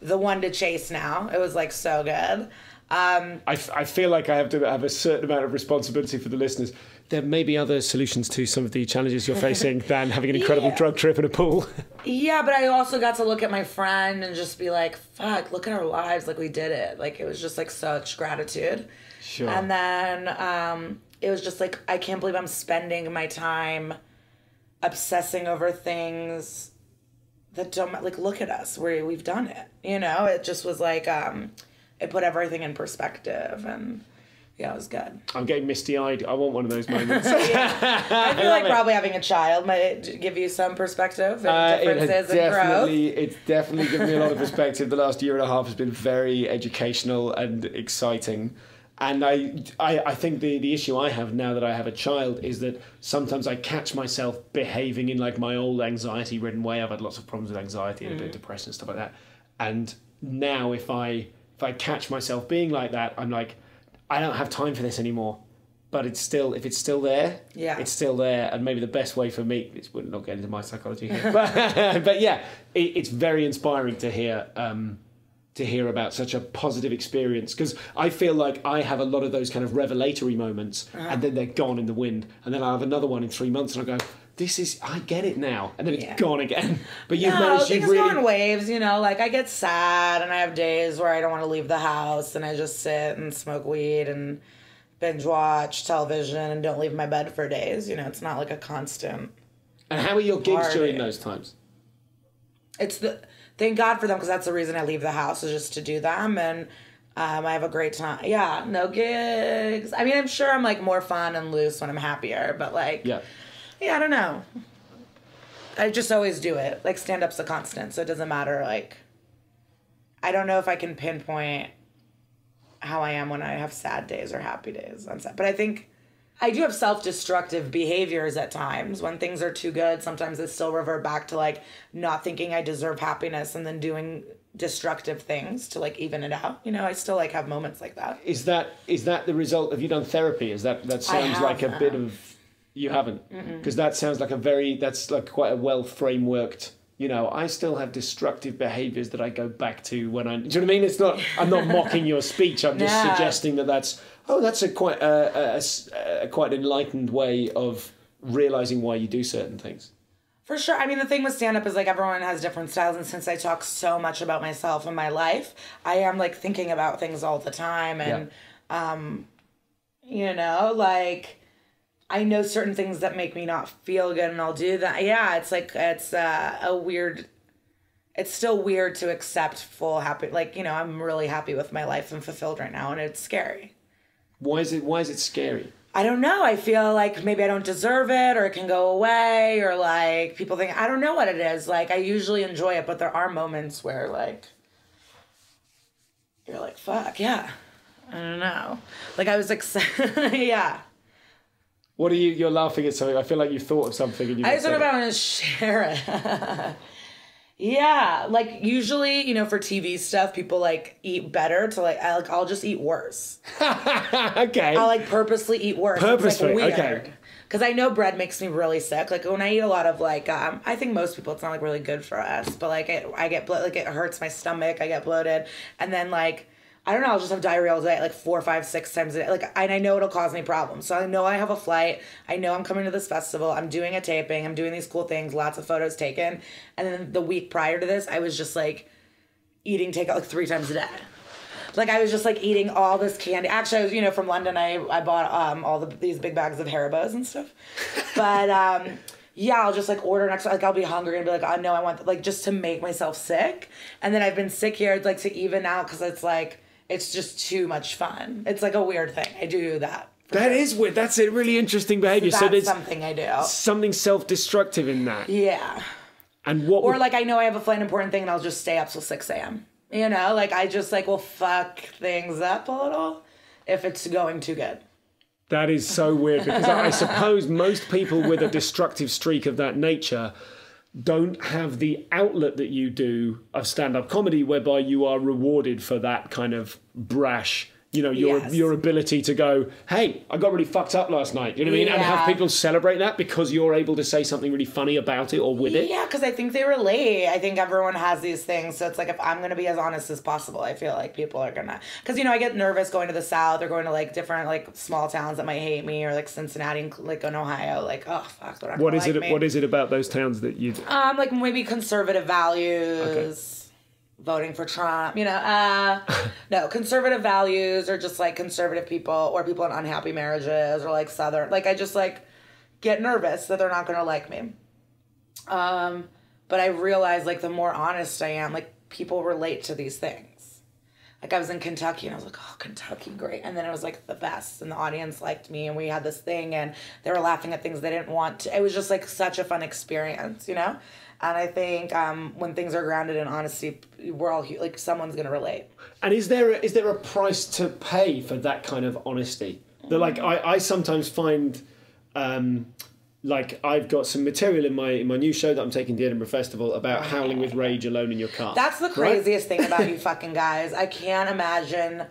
the one to chase now. It was like so good. I feel like I have to have a certain amount of responsibility for the listeners. There may be other solutions to some of the challenges you're facing than having an incredible drug trip in a pool. Yeah, but I also got to look at my friend and just be like, fuck, look at our lives. Like, we did it. Like, it was just like such gratitude. Sure. And then it was just like, I can't believe I'm spending my time obsessing over things that don't, like, look at us. We've done it. You know, it just was like... it put everything in perspective, and yeah, it was good. I'm getting misty-eyed. I want one of those moments. I feel like probably having a child might give you some perspective and differences and growth. It's definitely given me a lot of perspective. The last year and a half has been very educational and exciting. And I think the issue I have now that I have a child is that sometimes I catch myself behaving in like my old anxiety-ridden way. I've had lots of problems with anxiety and a bit of depression and stuff like that. And now if I catch myself being like that, I'm like, I don't have time for this anymore. But it's still, if it's still there, it's still there. And maybe the best way for me, we're not getting into my psychology here, but yeah, it's very inspiring to hear about such a positive experience, because I feel like I have a lot of those kind of revelatory moments, and then they're gone in the wind, and then I'll have another one in 3 months, and I go, I get it now, and then it's gone again. But you've managed, things go in waves, you know, like I get sad, and I have days where I don't want to leave the house, and I just sit and smoke weed and binge watch television and don't leave my bed for days. You know, it's not like a constant. And how are your gigs during those times? Thank God for them, because that's the reason I leave the house, is just to do them, and I have a great time. Yeah, no gigs. I mean, I'm sure I'm like more fun and loose when I'm happier, but like, yeah, I don't know. I just always do it. Like, stand-up's a constant, so it doesn't matter. Like, I don't know if I can pinpoint how I am when I have sad days or happy days. I'm sad. But I think I do have self-destructive behaviors at times. When things are too good, sometimes I still revert back to like not thinking I deserve happiness and then doing destructive things to like even it out. You know, I still like have moments like that. Is that the result? Have you done therapy? That sounds like a bit of, you haven't? Because that sounds like that's like quite a well frameworked, you know, I still have destructive behaviours that I go back to when do you know what I mean? It's not, I'm not mocking your speech. I'm just suggesting that's a quite an enlightened way of realising why you do certain things. For sure. I mean, the thing with stand-up is like everyone has different styles, and since I talk so much about myself and my life, I am like thinking about things all the time, and you know, like I know certain things that make me not feel good, and I'll do that. Yeah, it's like, it's still weird to accept full happy. Like, you know, I'm really happy with my life and fulfilled right now, and it's scary. Why is it scary? I don't know. I feel like maybe I don't deserve it, or it can go away, or like people think, I don't know what it is. Like, I usually enjoy it, but there are moments where like, you're like, fuck, yeah. I don't know. Like, I was excited. Yeah. What are you're laughing at something? I feel like you thought of something. And I just don't know if I want to share it. Yeah, like usually, you know, for TV stuff, people like eat better to like, I'll just eat worse. Okay. I'll like purposely eat worse. Purposely, it's, like, weird. Okay. Because I know bread makes me really sick. Like when I eat a lot of like, I think most people, it's not like really good for us, but like I get like it hurts my stomach. I get bloated, and then like, I don't know, I'll just have diarrhea all day, like 4, 5, 6 times a day. Like, and I know it'll cause me problems. So I know I have a flight. I know I'm coming to this festival. I'm doing a taping. I'm doing these cool things, lots of photos taken. And then the week prior to this, I was just like eating takeout like 3 times a day. Like I was just like eating all this candy. Actually, I was, you know, from London, I bought all these big bags of Haribos and stuff. But yeah, I'll just like order an extra, like I'll be hungry and be like, oh no, I want, like just to make myself sick. And then I've been sick here, like to even out, because it's like, it's just too much fun. It's like a weird thing. I do that. That is weird. That's a really interesting behaviour. So there's something I do. Something self-destructive in that. Yeah. And what? Or like I know I have a flight important thing, and I'll just stay up till 6 a.m. You know, like I just like will fuck things up a little if it's going too good. That is so weird, because I suppose most people with a destructive streak of that nature don't have the outlet that you do of stand-up comedy, whereby you are rewarded for that kind of brash, you know, your ability to go, hey, I got really fucked up last night, you know what I mean? And have people celebrate that because you're able to say something really funny about it or with it. Yeah, because I think they relate. I think everyone has these things. So it's like, if I'm going to be as honest as possible, I feel like people are going to, because, you know, I get nervous going to the South or going to like different like small towns that might hate me, or like Cincinnati, like in Ohio, like, oh, fuck, they're not gonna like me. What is it about those towns that you... like maybe conservative values. Okay. Voting for Trump, you know, no, conservative values, or just like conservative people, or people in unhappy marriages, or like Southern, like I just like get nervous that they're not going to like me. But I realize like the more honest I am, like people relate to these things. Like I was in Kentucky and I was like, oh, Kentucky, great. And then it was like the best, and the audience liked me, and we had this thing, and they were laughing at things they didn't want to. It was just like such a fun experience, you know? And I think when things are grounded in honesty, we're all like, someone's going to relate. And is there a price to pay for that kind of honesty? That like I sometimes find, like I've got some material in my new show that I'm taking to the Edinburgh Festival about howling with rage alone in your car. That's the craziest thing about you fucking guys. I can't imagine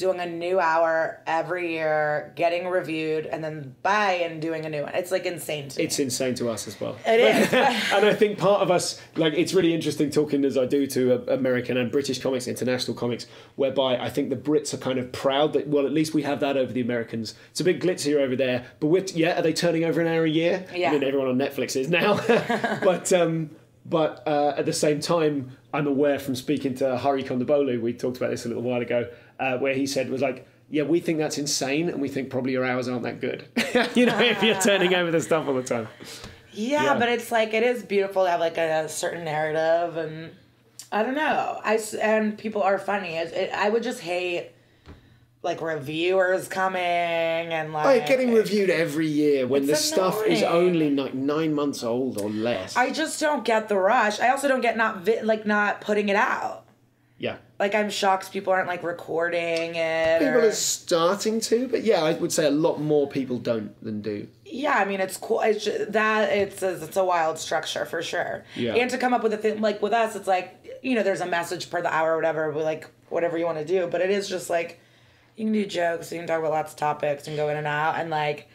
doing a new hour every year, getting reviewed, and then and doing a new one. It's like insane to me. It's insane to us as well. It is. And I think part of us, like, it's really interesting talking as I do to American and British comics, international comics, whereby I think the Brits are kind of proud that, well, at least we have that over the Americans. It's a bit glitzier over there. But are they turning over an hour a year? Yeah. I mean, everyone on Netflix is now. But at the same time, I'm aware from speaking to Hari Kondabolu, we talked about this a little while ago, where he said was like, yeah, we think that's insane, and we think probably your hours aren't that good. If you're turning over the stuff all the time. Yeah, but it's like, it is beautiful to have like a certain narrative, and I don't know. And people are funny. I would just hate like reviewers coming and like getting reviewed every year when the stuff is only like 9 months old or less. I just don't get the rush. I also don't get not putting it out. Yeah. Like, I'm shocked people aren't like recording it. People are starting to, but yeah, I would say a lot more people don't than do. Yeah, I mean, it's cool. It's a wild structure for sure. Yeah. And to come up with a thing like with us, it's like, there's a message per the hour or whatever, but like whatever you want to do. But it is just like, you can do jokes, you can talk about lots of topics and go in and out, and like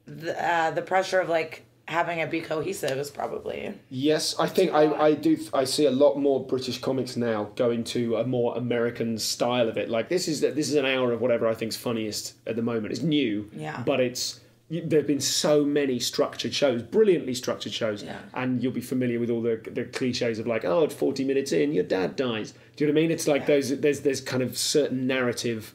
the pressure of like having it be cohesive is probably... Yes, I think I see a lot more British comics now going to a more American style of it. Like, this is an hour of whatever I think's funniest at the moment. It's new, but there have been so many structured shows, brilliantly structured shows, and you'll be familiar with all the cliches of like, oh, at 40 minutes in, your dad dies. Do you know what I mean? It's like there's kind of certain narrative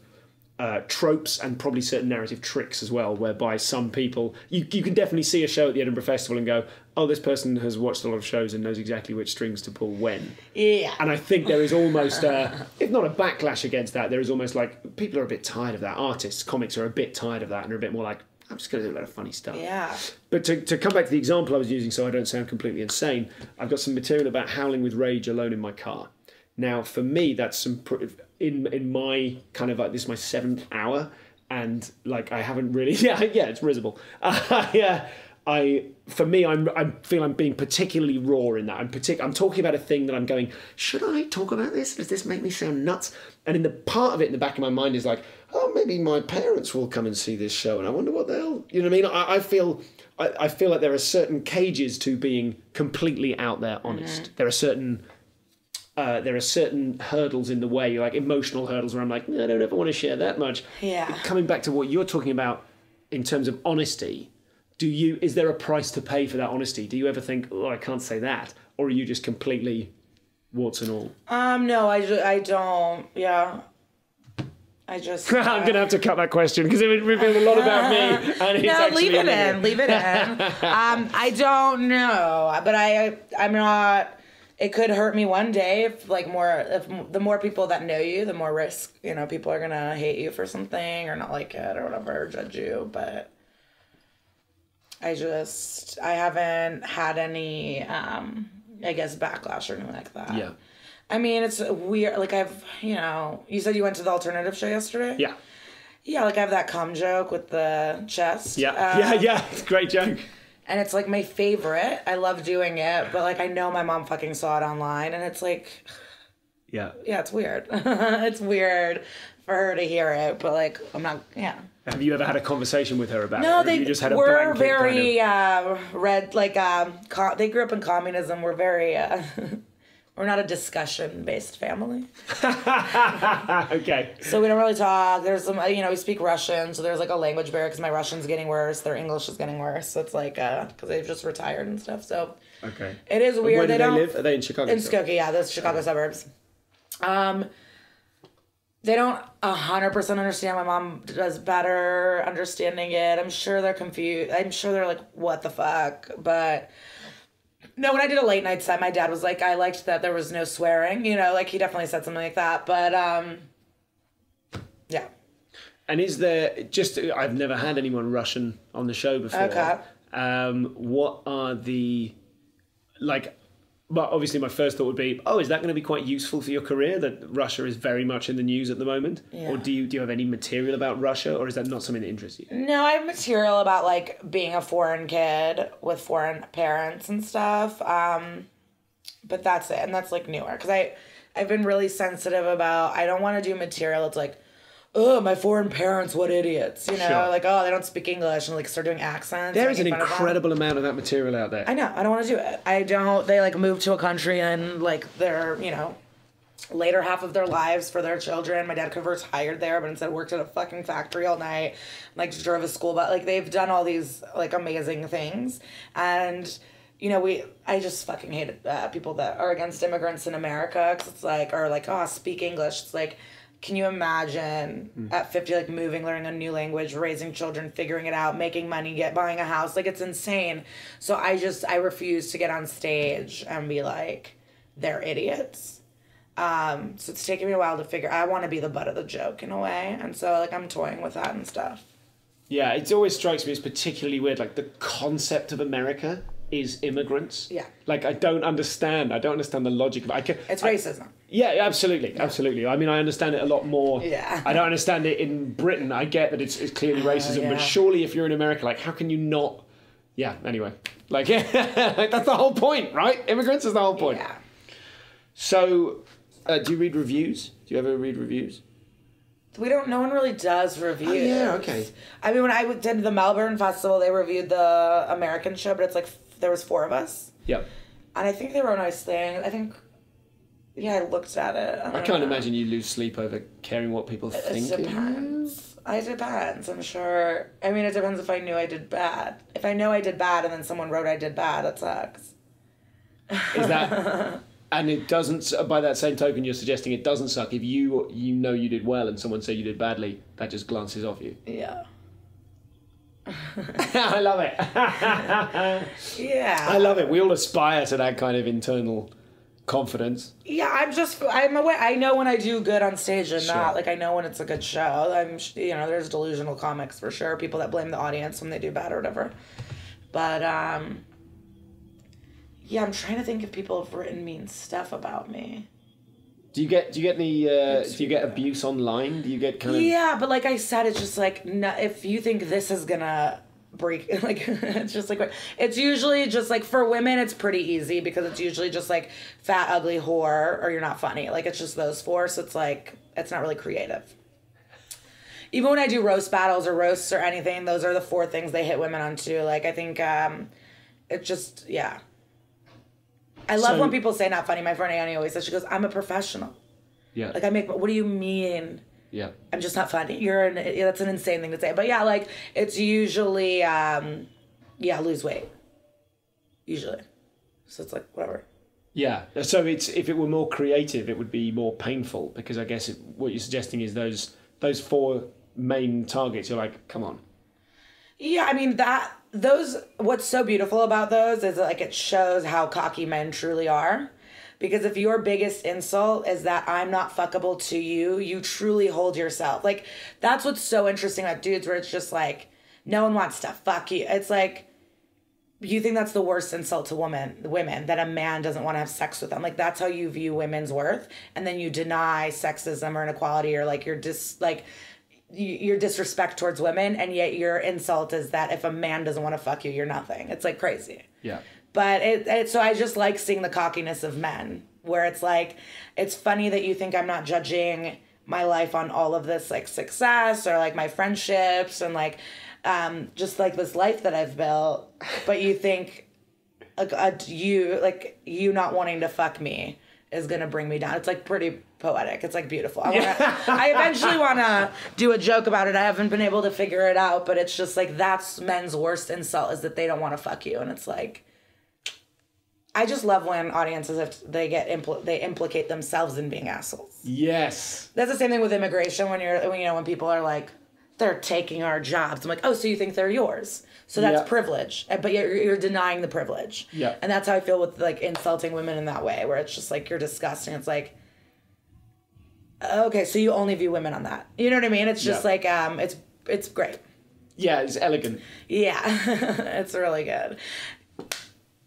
tropes and probably certain narrative tricks as well, whereby some people you can definitely see a show at the Edinburgh Festival and go, oh, this person has watched a lot of shows and knows exactly which strings to pull when. Yeah. And I think there is almost if not a backlash against that, there is almost like people are a bit tired of that. Artists, comics are a bit tired of that and are a bit more like, I'm just going to do a lot of funny stuff. Yeah. But to come back to the example I was using so I don't sound completely insane, I've got some material about howling with rage alone in my car. Now, for me, that's some... In my kind of like, this is my 7th hour, and like I haven't really it's risible. For me, I feel I'm being particularly raw in that. I'm talking about a thing that I'm going, should I talk about this? Does this make me sound nuts? And in the part of it in the back of my mind is like, oh, maybe my parents will come and see this show, and I wonder what the hell, you know what I mean? I feel like there are certain cages to being completely out there honest. Mm-hmm. There are certain hurdles in the way, like emotional hurdles, where I'm like, no, I don't ever want to share that much. Yeah. Coming back to what you're talking about in terms of honesty, is there a price to pay for that honesty? Do you ever think, oh, I can't say that? Or are you just completely warts and all? No, I don't. Yeah. I just... I'm going to have to cut that question because it would reveal a lot about me. And it's no, leave it in. Leave it in. I don't know, but I'm not... It could hurt me one day if the more people that know you, the more risk, people are going to hate you for something or not like it or whatever, or judge you. But I haven't had any, I guess, backlash or anything like that. Yeah. I mean, it's weird. Like you said you went to the alternative show yesterday? Yeah. Yeah, like I have that cum joke with the chest. Yeah. It's a great joke. And it's like my favorite. I love doing it, but like I know my mom fucking saw it online, and it's like, yeah, it's weird. It's weird for her to hear it, but like I'm not. Yeah. Have you ever had a conversation with her about it? No, you just had a we're very red. Like they grew up in communism. We're very. We're not a discussion-based family. Okay. So we don't really talk. There's some, we speak Russian, so there's like a language barrier because my Russian's getting worse. Their English is getting worse. So it's like, because they've just retired and stuff. So okay. It is weird. Where do they live? Are they in Chicago? In Skokie, yeah. Those Chicago suburbs. They don't 100% understand. My mom does better understanding it. I'm sure they're confused. I'm sure they're like, what the fuck? But... No, when I did a late night set, my dad was like, I liked that there was no swearing, like he definitely said something like that, but yeah. And is there I've never had anyone Russian on the show before. Okay. What are the, well, obviously my first thought would be, is that going to be quite useful for your career, that Russia is very much in the news at the moment? Yeah. Or do you have any material about Russia, or is that not something that interests you? No, I have material about being a foreign kid with foreign parents and stuff. But that's it, and that's newer because I've been really sensitive about, I don't want to do material. It's oh, my foreign parents, what idiots, you know, Sure. like, oh, they don't speak English, and like start doing accents. There is an making fun of them. incredible amount of that material out there. I know, I don't want to do it. They like move to a country and like they're, you know, later half of their lives for their children. My dad could have retired there, but instead worked at a fucking factory all night, like drove a school bus. Like they've done all these like amazing things. And, you know, I just fucking hate people that are against immigrants in America, because it's like, or like, oh, speak English. It's like, can you imagine at 50, like moving, learning a new language, raising children, figuring it out, making money, buying a house? Like, it's insane. So I refuse to get on stage and be like, they're idiots. So it's taking me a while to I want to be the butt of the joke in a way. And so like I'm toying with that and stuff. Yeah, it always strikes me as particularly weird. Like the concept of America is immigrants. Yeah. Like I don't understand the logic of it. It's racism. Yeah, absolutely, absolutely. I mean, I understand it a lot more. Yeah. I don't understand it in Britain. I get that it's clearly racism, but surely if you're in America, like how can you not? Yeah. Anyway, like that's the whole point, right? Immigrants is the whole point. Yeah. So, do you read reviews? Do you ever read reviews? No one really does reviews. Oh, yeah, okay. I mean, when I did the Melbourne Festival, they reviewed the American show, but it's like, there was 4 of us. Yep. And I think they were nice things. I think, yeah, I looked at it. I can't imagine you lose sleep over caring what people think. It depends. It depends, I'm sure. I mean, it depends if I knew I did bad. If I know I did bad and then someone wrote I did bad, it sucks. Is that... And it doesn't, by that same token, you're suggesting it doesn't suck if you know you did well and someone said you did badly, that just glances off you. Yeah. I love it. Yeah. I love it. We all aspire to that kind of internal confidence. Yeah, I'm aware. I know when I do good on stage and Sure. not. Like, I know when it's a good show. There's delusional comics for sure. People that blame the audience when they do bad or whatever. But, yeah, I'm trying to think if people have written mean stuff about me. Do you get abuse online? Do you get kind of... Yeah, but like I said, it's just like, no, if you think this is gonna break, like, it's just like, it's usually just like, for women, it's pretty easy because it's usually just like fat, ugly whore, or you're not funny. Like, it's just those 4, so it's like, it's not really creative. Even when I do roast battles or roasts or anything, those are the 4 things they hit women on too. Like, I think, it just, yeah. I love when people say not funny. My friend Annie always says, she goes, I'm a professional. Yeah. Like, what do you mean? Yeah. I'm just not funny. That's an insane thing to say. But yeah, like, it's usually, lose weight. Usually. So it's like, whatever. Yeah. So if it were more creative, it would be more painful, because I guess what you're suggesting is those 4 main targets, you're like, come on. Yeah, I mean, what's so beautiful about those is like it shows how cocky men truly are. Because if your biggest insult is that I'm not fuckable to you, you truly hold yourself. Like, that's what's so interesting about dudes, where it's just like, no one wants to fuck you. It's like, you think that's the worst insult to women, that a man doesn't want to have sex with them. Like, that's how you view women's worth. And then you deny sexism or inequality, or like your disrespect towards women, and yet your insult is that if a man doesn't want to fuck you, you're nothing. It's like crazy. Yeah. But so I just like seeing the cockiness of men, where it's like, it's funny that you think I'm not judging my life on all of this like success or like my friendships and like just like this life that I've built, but you think you not wanting to fuck me is gonna bring me down. It's like pretty poetic. It's like beautiful. I eventually want to do a joke about it. I haven't been able to figure it out, but it's just like, that's men's worst insult, is that they don't want to fuck you. And it's like, I just love when audiences, if they they implicate themselves in being assholes. Yes. That's the same thing with immigration, when people are like, they're taking our jobs. I'm like, oh, so you think they're yours? So that's privilege, but you're denying the privilege. Yeah. And that's how I feel with like insulting women in that way, where it's just like, you're disgusting. It's like, okay, so you only view women on that. You know what I mean? It's just like, it's great. Yeah, it's elegant. Yeah, it's really good.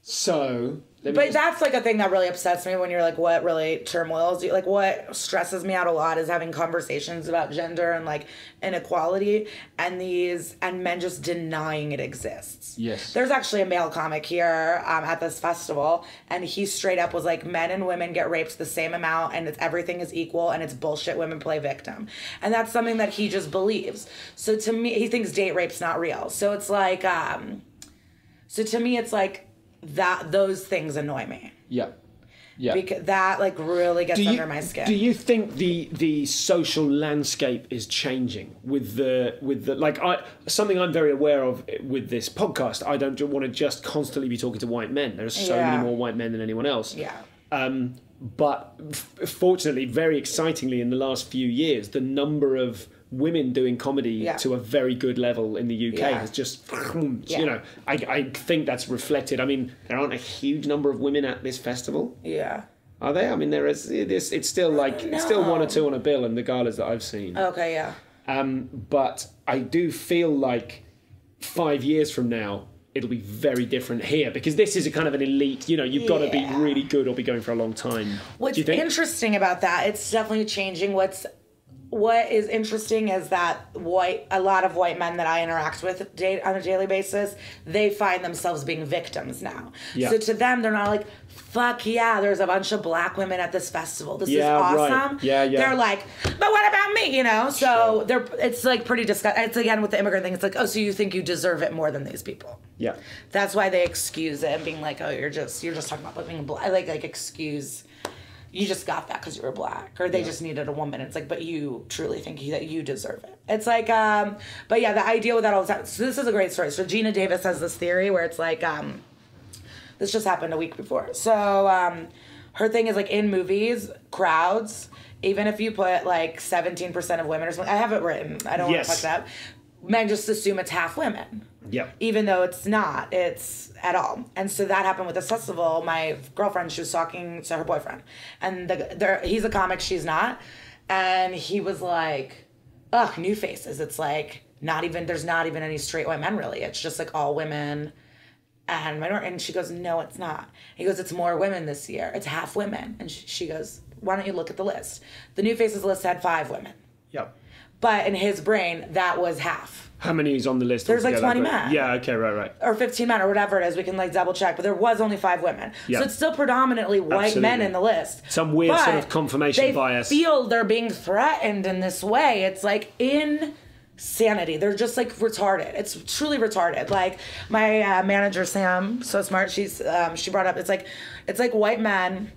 So... But that's like a thing that really upsets me when you're like, what really turmoils you? Like, what stresses me out a lot is having conversations about gender and like inequality and men just denying it exists. Yes. There's actually a male comic here at this festival, and he straight up was like, men and women get raped the same amount, and everything is equal, and it's bullshit. Women play victim, and that's something that he just believes. So to me, he thinks date rape's not real. So it's like, so to me, it's like. Those things annoy me. Yeah. Yeah. Because that like really gets under my skin. Do you think the social landscape is changing with the like something I'm very aware of with this podcast? I don't want to just constantly be talking to white men. There's so many more white men than anyone else. Yeah. But fortunately, very excitingly, in the last few years, the number of women doing comedy to a very good level in the UK has just, you know, I think that's reflected. I mean, there aren't a huge number of women at this festival. Yeah. Are there? I mean, there is. It's still like it's still one or two on a bill in the galas that I've seen. Okay, yeah. But I do feel like 5 years from now, it'll be very different here because this is a kind of an elite, you know, you've got to be really good or be going for a long time. What's interesting about that, it's definitely changing. What is interesting is that a lot of white men that I interact with on a daily basis, they find themselves being victims now. Yeah. So to them, they're not like, fuck yeah, there's a bunch of black women at this festival. This is awesome. Right. Yeah. They're like, but what about me? You know? So it's like pretty disgusting. It's again with the immigrant thing. It's like, oh, so you think you deserve it more than these people? Yeah. That's why they excuse it and being like, oh, you're just talking about being black. Like excuse. You just got that because you were black, or they just needed a woman. It's like, but you truly think that you deserve it. It's like, but yeah, the idea with that all the time. So this is a great story. So Gina Davis has this theory where it's like, this just happened a week before. So her thing is like in movies, crowds, even if you put like 17% of women or something, I have it written. I don't want to fuck that up. Men just assume it's half women. Yeah. Even though it's not, it's at all. And so that happened with this festival. My girlfriend, she was talking to her boyfriend. And he's a comic, she's not. And he was like, ugh, new faces. It's like, there's not even any straight white men really. It's just like all women. And she goes, no, it's not. He goes, it's more women this year. It's half women. And she goes, why don't you look at the list? The new faces list had 5 women. Yep. But in his brain, that was half. How many is on the list? There's like 20 men. Yeah, okay, right. Or 15 men or whatever it is. We can like double check. But there was only 5 women. Yep. So it's still predominantly white men in the list. Some weird sort of confirmation bias. They feel they're being threatened in this way. It's like insanity. They're just like retarded. It's truly retarded. Like my manager, Sam, so smart, she brought up, it's like white men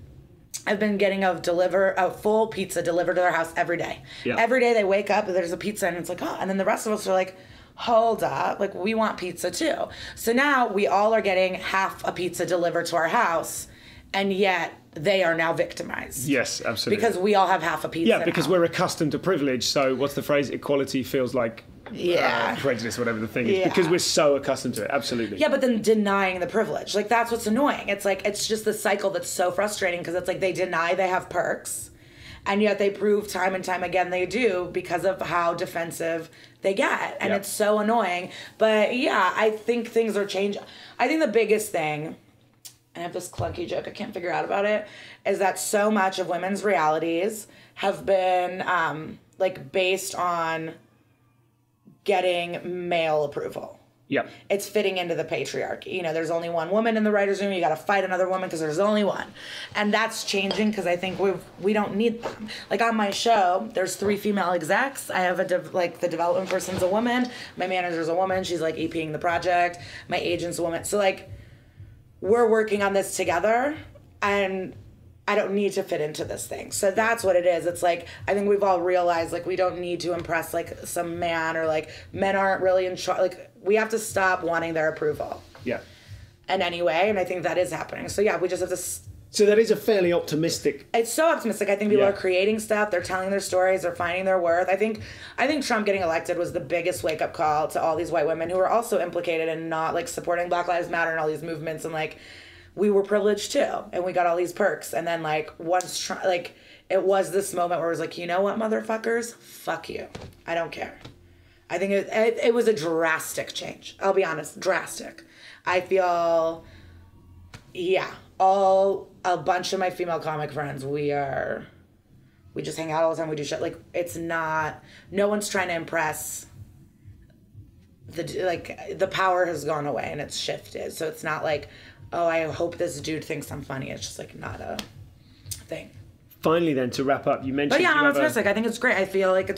have been getting a full pizza delivered to their house every day. Yep. Every day they wake up, there's a pizza, and it's like, oh, and then the rest of us are like, hold up, like we want pizza too. So now we all are getting half a pizza delivered to our house, and yet they are now victimized. Yes, absolutely. Because we all have half a pizza. Yeah, because we're accustomed to privilege. So what's the phrase? Equality feels like prejudice, whatever the thing is. Because we're so accustomed to it. Absolutely. Yeah, but then denying the privilege. Like that's what's annoying. It's like, it's just the cycle that's so frustrating because it's like they deny they have perks. And yet they prove time and time again they do because of how defensive they get. And it's so annoying. But yeah, I think things are changing. I think the biggest thing, and I have this clunky joke I can't figure out about it, is that so much of women's realities have been like based on getting male approval. Yeah. It's fitting into the patriarchy. You know, there's only one woman in the writer's room. You got to fight another woman because there's only one. And that's changing because I think we don't need them. Like on my show, there's 3 female execs. I have the development person's a woman. My manager's a woman. She's like EPing the project. My agent's a woman. So like we're working on this together and I don't need to fit into this thing. So that's what it is. It's like, I think we've all realized, like, we don't need to impress, like, some man or, like, men aren't really in charge. Like, we have to stop wanting their approval. Yeah. In any way, and I think that is happening. So, yeah, we just have to... So that is a fairly optimistic... It's so optimistic. I think people are creating stuff. They're telling their stories. They're finding their worth. I think Trump getting elected was the biggest wake-up call to all these white women who are also implicated in not, like, supporting Black Lives Matter and all these movements and, like... We were privileged too, and we got all these perks. And then, like, it was this moment where it was like, you know what, motherfuckers? Fuck you. I don't care. I think it was a drastic change. I'll be honest, drastic. I feel Yeah. A bunch of my female comic friends, we just hang out all the time. We do shit. Like, it's not, no one's trying to impress. The power has gone away and it's shifted. So it's not like, oh, I hope this dude thinks I'm funny. It's just like not a thing. Finally, then, to wrap up, you mentioned. But yeah, I'm optimistic. I think it's great. I feel like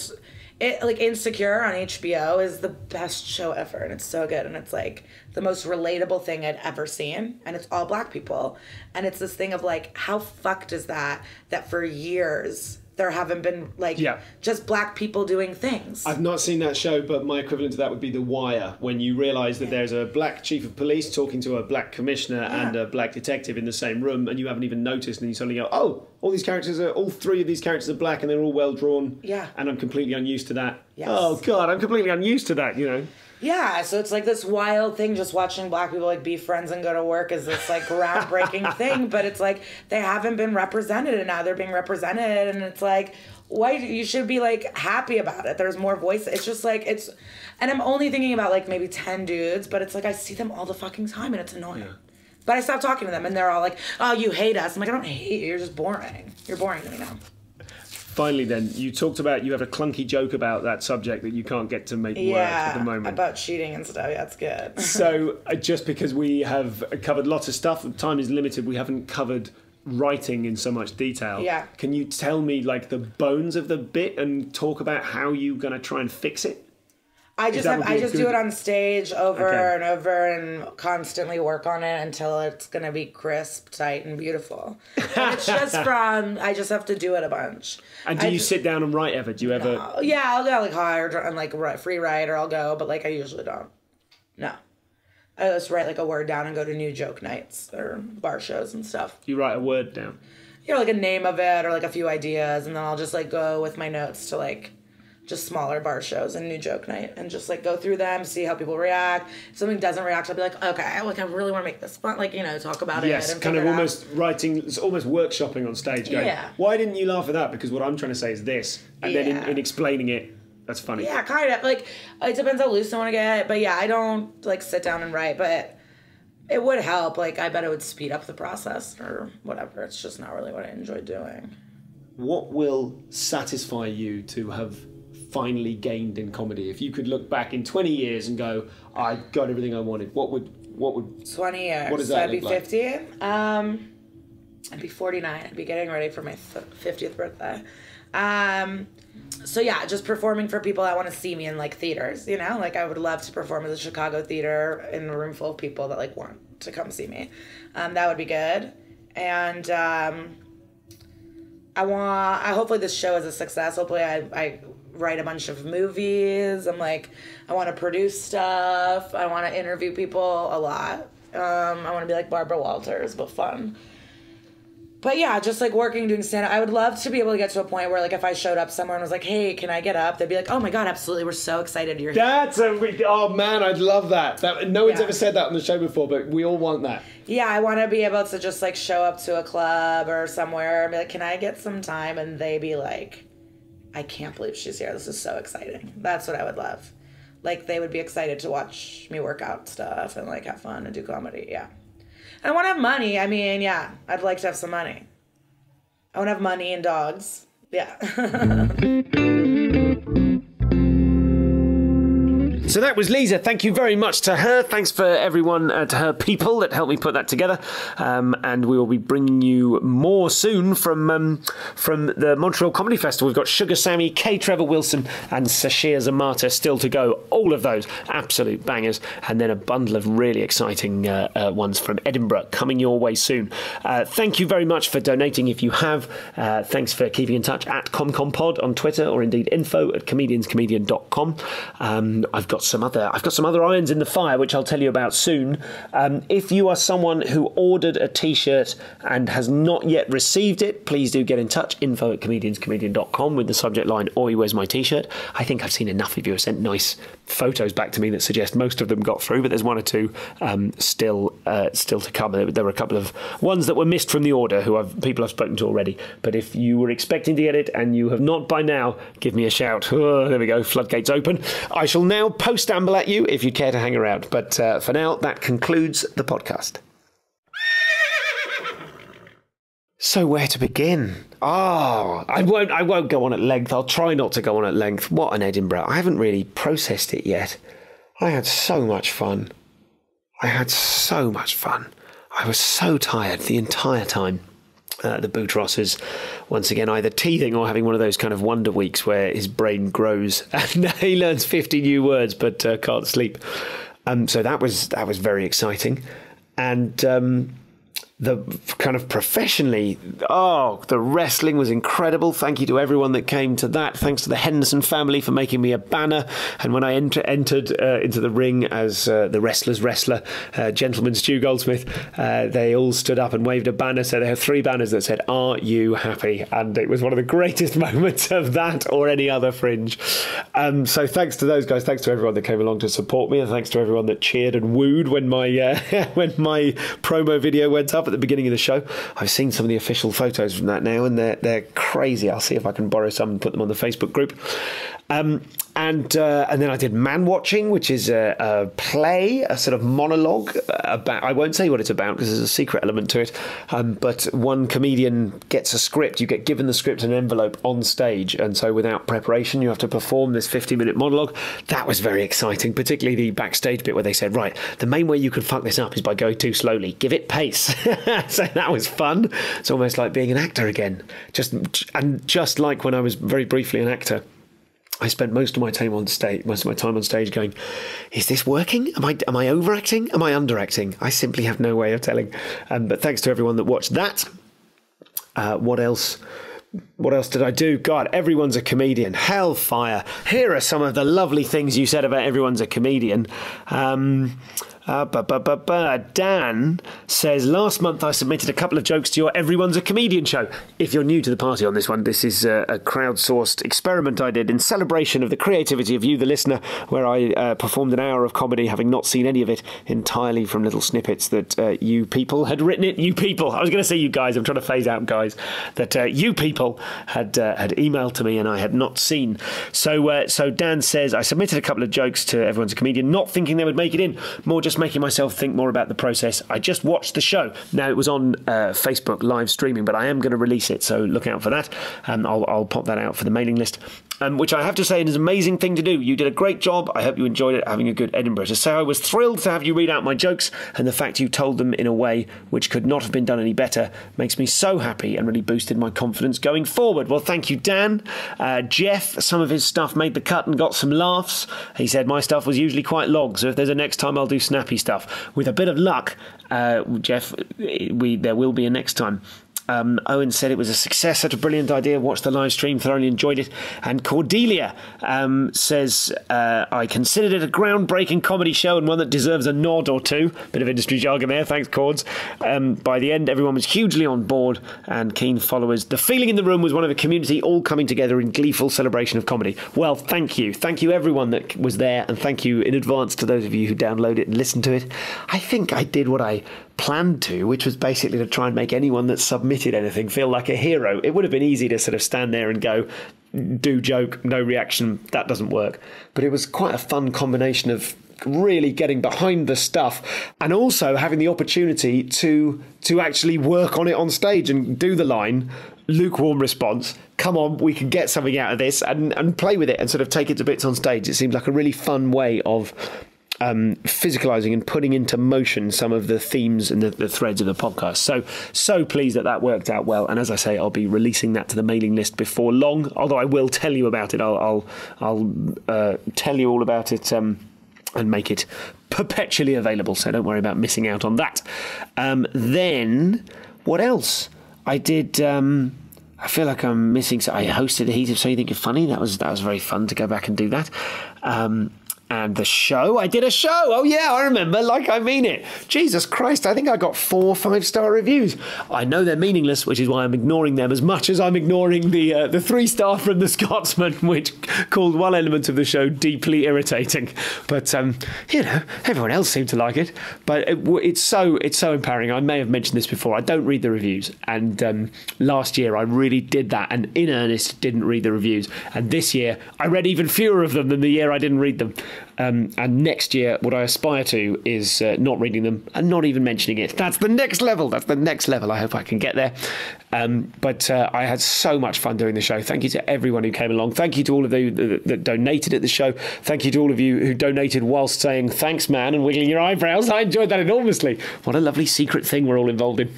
like Insecure on HBO is the best show ever, and it's so good, and it's like the most relatable thing I'd ever seen, and it's all black people, and it's this thing of like, how fucked is that for years there haven't been like just black people doing things. I've not seen that show, but my equivalent to that would be The Wire, when you realise that there's a black chief of police talking to a black commissioner and a black detective in the same room, and you haven't even noticed, and you suddenly go, oh, all three of these characters are black, and they're all well drawn. Yeah. And I'm completely unused to that. Yes. Oh God, I'm completely unused to that, you know. Yeah, so it's like this wild thing, just watching black people like be friends and go to work is this like groundbreaking thing, but it's like they haven't been represented and now they're being represented, and it's like, why you should be like happy about it. There's more voice. It's just like and I'm only thinking about like maybe 10 dudes, but it's like I see them all the fucking time and it's annoying. Yeah. But I stop talking to them and they're all like, oh, you hate us. I'm like, I don't hate you, you're just boring. You're boring to me now. Finally, then, you talked about, you have a clunky joke about that subject that you can't get to make work at the moment. About cheating and stuff. Yeah, it's good. So, just because we have covered lots of stuff, time is limited, we haven't covered writing in so much detail. Yeah. Can you tell me, like, the bones of the bit and talk about how you're going to try and fix it? I just do it on stage over and over and constantly work on it until it's going to be crisp, tight, and beautiful. And it's just I just have to do it a bunch. And do you sit down and write ever? Do you ever? No. Yeah, I'll go like hard and like free write, or I'll go, but like I usually don't. No. I just write like a word down and go to new joke nights or bar shows and stuff. You write a word down? You know, like a name of it or like a few ideas, and then I'll just like go with my notes to like just smaller bar shows and new joke night and just like go through them, see how people react. If something doesn't react, I'll be like, okay, like I really want to make this fun, like, you know, talk about it. Yes, kind of almost writing, it's almost workshopping on stage going, why didn't you laugh at that? Because what I'm trying to say is this. And then in explaining it, that's funny. Yeah, kind of. Like, it depends how loose I want to get. But yeah, I don't like sit down and write, but it would help. Like, I bet it would speed up the process or whatever. It's just not really what I enjoy doing. What will satisfy you to have finally gained in comedy? If you could look back in 20 years and go, I got everything I wanted, what would 20 years? What does that look like? I'd be 50. I'd be 49. I'd be getting ready for my 50th birthday. So yeah, just performing for people that want to see me in like theaters, you know? Like I would love to perform at the Chicago theater in a room full of people that like want to come see me. That would be good. And hopefully this show is a success. Hopefully I write a bunch of movies. I want to produce stuff. I want to interview people a lot. I want to be like Barbara Walters, but fun. But yeah, just like working, doing stand-up. I would love to be able to get to a point where like if I showed up somewhere and was like, hey, can I get up? They'd be like, oh my God, absolutely. We're so excited you're here. Oh man, I'd love that. No one's ever said that on the show before, but we all want that. Yeah, I want to be able to just like show up to a club or somewhere and be like, can I get some time? And they be like, I can't believe she's here. This is so exciting. That's what I would love. Like they would be excited to watch me work out stuff and like have fun and do comedy. Yeah. I want to have money. I mean, yeah, I'd like to have some money. I want to have money and dogs. Yeah. So that was Liza. Thank you very much to her. Thanks for everyone, to her people that helped me put that together. And we will be bringing you more soon from the Montreal Comedy Festival. We've got Sugar Sammy, K. Trevor Wilson and Sashir Zamata still to go. All of those absolute bangers. And then a bundle of really exciting ones from Edinburgh coming your way soon. Thank you very much for donating if you have. Thanks for keeping in touch at ComComPod on Twitter, or indeed info@comedianscomedian.com. I've got some other irons in the fire, which I'll tell you about soon. If you are someone who ordered a t-shirt and has not yet received it, please do get in touch, info@comedianscomedian.com with the subject line, Oi, where's my t-shirt? I think I've seen enough of you have sent nice photos back to me that suggest most of them got through, but there's one or two still to come. There were a couple of ones that were missed from the order people I've spoken to already, but if you were expecting to get it and you have not by now, give me a shout. Oh, there we go, floodgates open. I shall now Postamble at you if you care to hang around. But for now, that concludes the podcast. So where to begin? Oh, I won't go on at length. I'll try not to go on at length. What an Edinburgh. I haven't really processed it yet. I had so much fun. I was so tired the entire time. The Boutros is once again either teething or having one of those kind of wonder weeks where his brain grows and he learns 50 new words but can't sleep. So that was very exciting. And the kind of professionally, the wrestling was incredible. Thank you to everyone that came to that. Thanks to the Henderson family for making me a banner. And when I entered into the ring as the wrestler's wrestler, gentleman Stu Goldsmith, they all stood up and waved a banner. So they had 3 banners that said, "Are you happy?" And it was one of the greatest moments of that or any other fringe. So thanks to those guys. Thanks to everyone that came along to support me. And thanks to everyone that cheered and wooed when my when my promo video went up at the beginning of the show. I've seen some of the official photos from that now, and they're crazy. I'll see if I can borrow some and put them on the Facebook group. And then I did Man Watching, which is a play, a sort of monologue about, I won't say what it's about because there's a secret element to it, but one comedian gets a script. You get given the script and an envelope on stage, and so without preparation you have to perform this 50-minute monologue. That was very exciting, particularly the backstage bit where they said, right, the main way you can fuck this up is by going too slowly. Give it pace. So that was fun. It's almost like being an actor again. Just like when I was very briefly an actor, I spent most of my time on stage going, is this working? Am I overacting? Am I underacting? I simply have no way of telling. But thanks to everyone that watched that. What else did I do? God, everyone's a comedian. Hellfire. Here are some of the lovely things you said about everyone's a comedian. Dan says, last month I submitted a couple of jokes to your Everyone's a Comedian show. If you're new to the party on this one, this is a crowdsourced experiment I did in celebration of the creativity of you, the listener, where I performed an hour of comedy, having not seen any of it, entirely from little snippets that you people had written it. You people. I was going to say you guys. I'm trying to phase out guys. That you people had emailed to me and I had not seen. So Dan says, I submitted a couple of jokes to Everyone's a Comedian, not thinking they would make it in, more just making myself think more about the process. I just watched the show. Now, it was on Facebook live streaming, but I am going to release it, so look out for that. I'll pop that out for the mailing list. Which I have to say is an amazing thing to do. You did a great job. I hope you enjoyed it, having a good Edinburgh. To say I was thrilled to have you read out my jokes, and the fact you told them in a way which could not have been done any better makes me so happy and really boosted my confidence going forward. Well, thank you, Dan. Jeff, some of his stuff made the cut and got some laughs. He said my stuff was usually quite long, so if there's a next time, I'll do snappy stuff. With a bit of luck, Jeff, there will be a next time. Owen said it was a success, such a brilliant idea. Watched the live stream, thoroughly enjoyed it. And Cordelia says, I considered it a groundbreaking comedy show and one that deserves a nod or two. Bit of industry jargon there, thanks Cords. By the end, everyone was hugely on board and keen followers. The feeling in the room was one of a community all coming together in gleeful celebration of comedy. Well, thank you. Thank you everyone that was there, and thank you in advance to those of you who download it and listen to it. I think I did what I planned to, which was basically to try and make anyone that submitted anything feel like a hero. It would have been easy to sort of stand there and go, do joke, no reaction, that doesn't work. But it was quite a fun combination of really getting behind the stuff and also having the opportunity to actually work on it on stage and do the line, lukewarm response, come on, we can get something out of this, and play with it and sort of take it to bits on stage. It seemed like a really fun way of physicalizing and putting into motion some of the themes and the threads of the podcast. So pleased that worked out well. And as I say, I'll be releasing that to the mailing list before long, although I will tell you about it. I'll tell you all about it and make it perpetually available, so don't worry about missing out on that. Then what else I did? I feel like I'm missing. So I hosted a Heat of So You Think You're Funny. That was very fun to go back and do that. And the show, I did a show. Oh yeah, I remember, like I mean it. Jesus Christ, I think I got 4 5-star reviews. I know they're meaningless, which is why I'm ignoring them as much as I'm ignoring the 3-star from the Scotsman, which called one element of the show deeply irritating. But everyone else seemed to like it. But it's so empowering. I may have mentioned this before. I don't read the reviews, and last year I really did that, and in earnest didn't read the reviews. And this year I read even fewer of them than the year I didn't read them. And next year, what I aspire to is not reading them and not even mentioning it. That's the next level. I hope I can get there. But I had so much fun doing the show. Thank you to everyone who came along. Thank you to all of you that donated at the show. Thank you to all of you who donated whilst saying thanks, man, and wiggling your eyebrows. I enjoyed that enormously. What a lovely secret thing we're all involved in.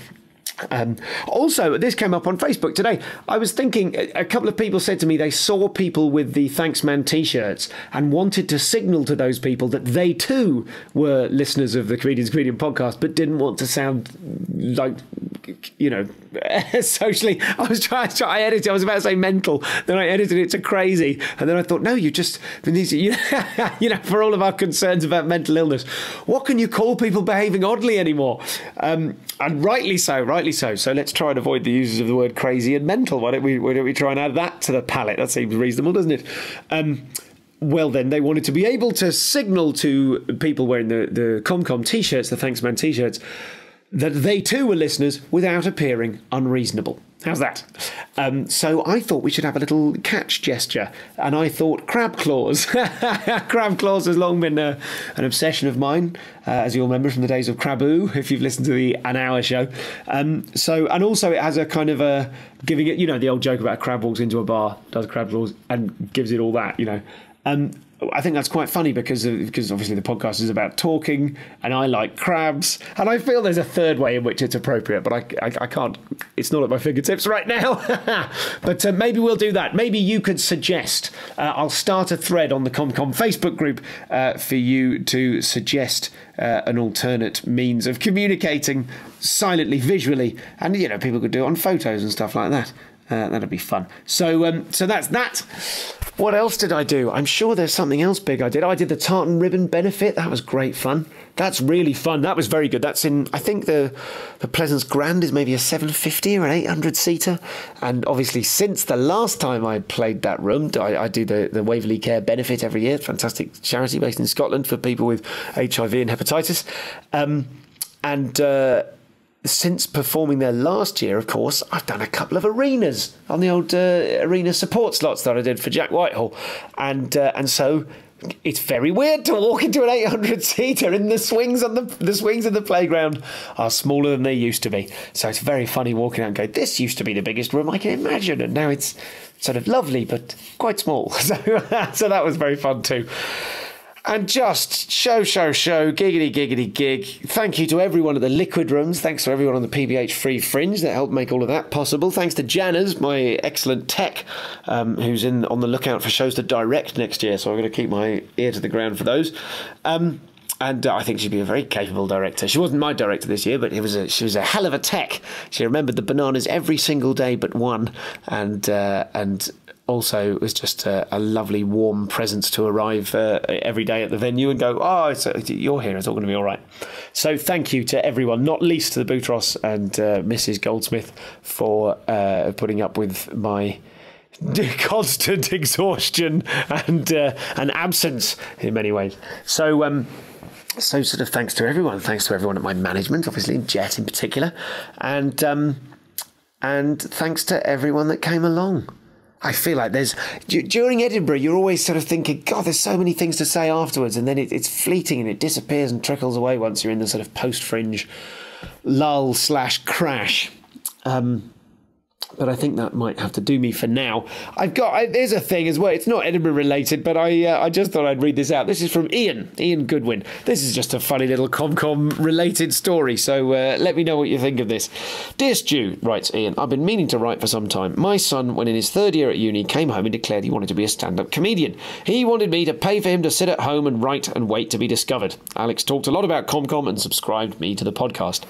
Also, this came up on Facebook today. I was thinking, a couple of people said to me they saw people with the Thanks Man t-shirts and wanted to signal to those people that they too were listeners of the Comedians Comedian podcast, but didn't want to sound like, you know, socially. I was about to say mental, then I edited it to crazy, and then I thought, no, you know, for all of our concerns about mental illness, what can you call people behaving oddly anymore? And rightly so. So let's try and avoid the uses of the word crazy and mental. Why don't we try and add that to the palette? That seems reasonable, doesn't it? Well, then they wanted to be able to signal to people wearing the ComCom t-shirts, the Thanks Man t-shirts, that they too were listeners without appearing unreasonable. How's that? So I thought we should have a little catch gesture, and I thought crab claws. Crab claws has long been an obsession of mine, as you'll remember from the days of Craboo, if you've listened to An Hour show. And also it has a kind of a giving it, you know, the old joke about a crab walks into a bar, does crab claws, and gives it all that, you know. I think that's quite funny because obviously the podcast is about talking, and I like crabs, and I feel there's a third way in which it's appropriate, but I can't. It's not at my fingertips right now. But maybe we'll do that. Maybe you could suggest. I'll start a thread on the ComCom Facebook group for you to suggest an alternate means of communicating silently, visually, and you know, people could do it on photos and stuff like that. That'd be fun. So that's that. What else did I do? I'm sure there's something else big I did. I did the tartan ribbon benefit. That was great fun. That's really fun. That was very good. That's in, I think the Pleasance Grand is maybe a 750 or an 800 seater. And obviously since the last time I played that room, I do the Waverley Care benefit every year. Fantastic charity based in Scotland for people with HIV and hepatitis. Since performing there last year, of course, I've done a couple of arenas on the old arena support slots that I did for Jack Whitehall. And so it's very weird to walk into an 800-seater in the swings on the swings of the playground are smaller than they used to be. So it's very funny walking out and going, this used to be the biggest room I can imagine, and now it's sort of lovely, but quite small. So that was very fun too. And just show, giggity gig. Thank you to everyone at the Liquid Rooms. Thanks to everyone on the PBH Free Fringe that helped make all of that possible. Thanks to Janners, my excellent tech, who's on the lookout for shows to direct next year. So I'm going to keep my ear to the ground for those. And I think she'd be a very capable director. She wasn't my director this year, but she was a hell of a tech. She remembered the bananas every single day but one, and also it was just a lovely warm presence to arrive every day at the venue and go, you're here, it's all going to be all right. So thank you to everyone, not least to the Boutros and Mrs. Goldsmith for putting up with my constant exhaustion and absence in many ways. So sort of thanks to everyone. Thanks to everyone at my management, obviously, Jet in particular. And thanks to everyone that came along. I feel like during Edinburgh, you're always sort of thinking, God, there's so many things to say afterwards. And then it's fleeting and it disappears and trickles away once you're in the sort of post-fringe lull/crash. But I think that might have to do me for now. There's a thing as well. It's not Edinburgh related, but I just thought I'd read this out. This is from Ian Goodwin. This is just a funny little ComCom related story. So let me know what you think of this. Dear Stu, writes Ian, I've been meaning to write for some time. My son, when in his third year at uni, came home and declared he wanted to be a stand-up comedian. He wanted me to pay for him to sit at home and write and wait to be discovered. Alex talked a lot about ComCom and subscribed me to the podcast.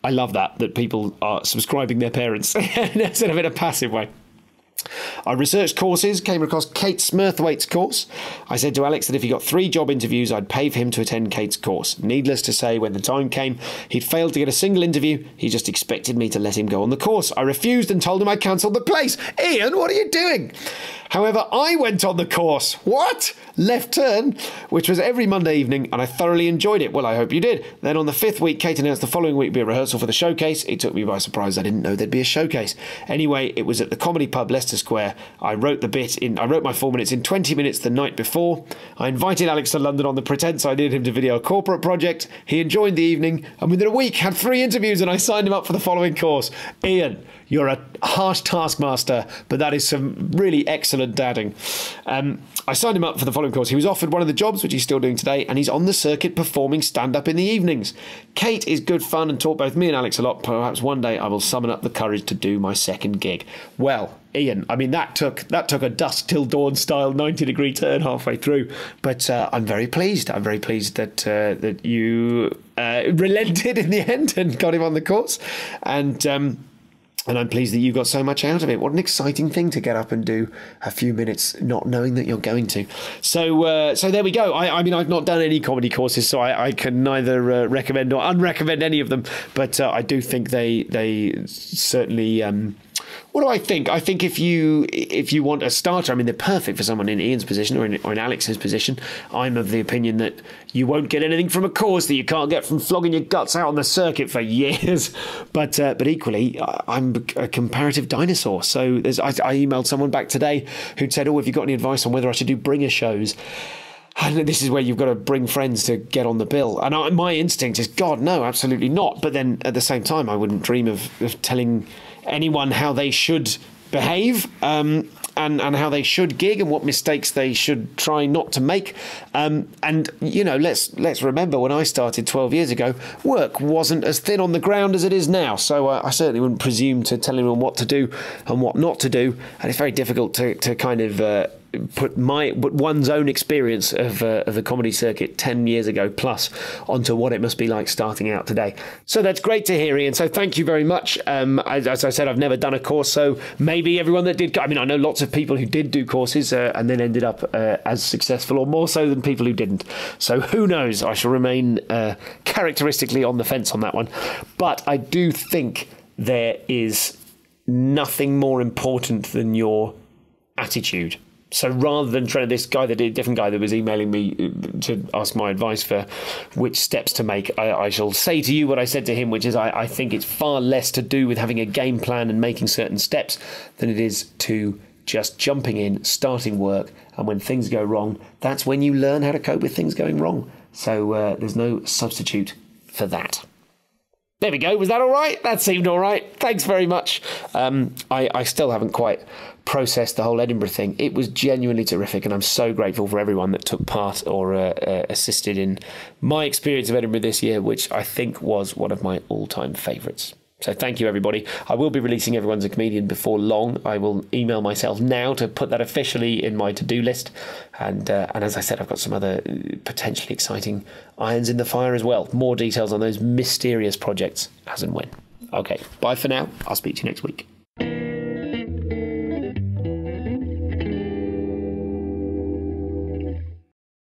I love that people are subscribing their parents instead of in a passive way. I researched courses, came across Kate Smurthwaite's course. I said to Alex that if he got 3 job interviews, I'd pay for him to attend Kate's course. Needless to say, when the time came, he'd failed to get a single interview. He just expected me to let him go on the course. I refused and told him I cancelled the place. Ian, what are you doing? However, I went on the course. What? Left Turn, which was every Monday evening, and I thoroughly enjoyed it. Well, I hope you did. Then on the 5th week, Kate announced the following week would be a rehearsal for the showcase. It took me by surprise. I didn't know there'd be a showcase. Anyway, it was at the Comedy Pub, Leicester Square. I wrote my 4 minutes in 20 minutes the night before. I invited Alex to London on the pretence I needed him to video a corporate project. He enjoyed the evening, and within a week had 3 interviews, and I signed him up for the following course. Ian, you're a harsh taskmaster, but that is some really excellent dadding. I signed him up for the following course. He was offered one of the jobs, which he's still doing today, and he's on the circuit performing stand-up in the evenings. Kate is good fun and taught both me and Alex a lot. Perhaps one day I will summon up the courage to do my second gig. Well, Ian, I mean, that took a dusk till dawn style 90-degree turn halfway through, but I'm very pleased. I'm very pleased that you relented in the end and got him on the course, and I'm pleased that you got so much out of it. What an exciting thing to get up and do a few minutes not knowing that you're going to. So there we go. I mean, I've not done any comedy courses, so I can neither recommend or unrecommend any of them. But I do think they certainly... what do I think? I think if you want a starter, I mean, they're perfect for someone in Ian's position or in Alex's position. I'm of the opinion that you won't get anything from a course that you can't get from flogging your guts out on the circuit for years. But equally, I'm a comparative dinosaur. So I emailed someone back today who'd said, have you got any advice on whether I should do bringer shows? And this is where you've got to bring friends to get on the bill. And my instinct is, God, no, absolutely not. But then at the same time, I wouldn't dream of telling anyone how they should behave and how they should gig and what mistakes they should try not to make. And, you know, let's remember when I started 12 years ago, work wasn't as thin on the ground as it is now. So I certainly wouldn't presume to tell anyone what to do and what not to do. And it's very difficult to kind of... put one's own experience of the comedy circuit 10 years ago plus onto what it must be like starting out today. So that's great to hear, Ian. So thank you very much. As I said, I've never done a course, so maybe everyone that did... I mean, I know lots of people who did do courses and then ended up as successful or more so than people who didn't. So who knows? I shall remain characteristically on the fence on that one. But I do think there is nothing more important than your attitude. So rather than trying this guy, a different guy that was emailing me to ask my advice for which steps to make, I shall say to you what I said to him, which is I think it's far less to do with having a game plan and making certain steps than it is to just jumping in, starting work, and when things go wrong, that's when you learn how to cope with things going wrong. So there's no substitute for that. There we go. Was that all right? That seemed all right. Thanks very much. I still haven't quite processed the whole Edinburgh thing. It was genuinely terrific, and I'm so grateful for everyone that took part or assisted in my experience of Edinburgh this year, which I think was one of my all-time favourites. So thank you, everybody. I will be releasing Everyone's a Comedian before long. I will email myself now to put that officially in my to-do list. And as I said, I've got some other potentially exciting irons in the fire as well. More details on those mysterious projects as and when. Okay, bye for now. I'll speak to you next week.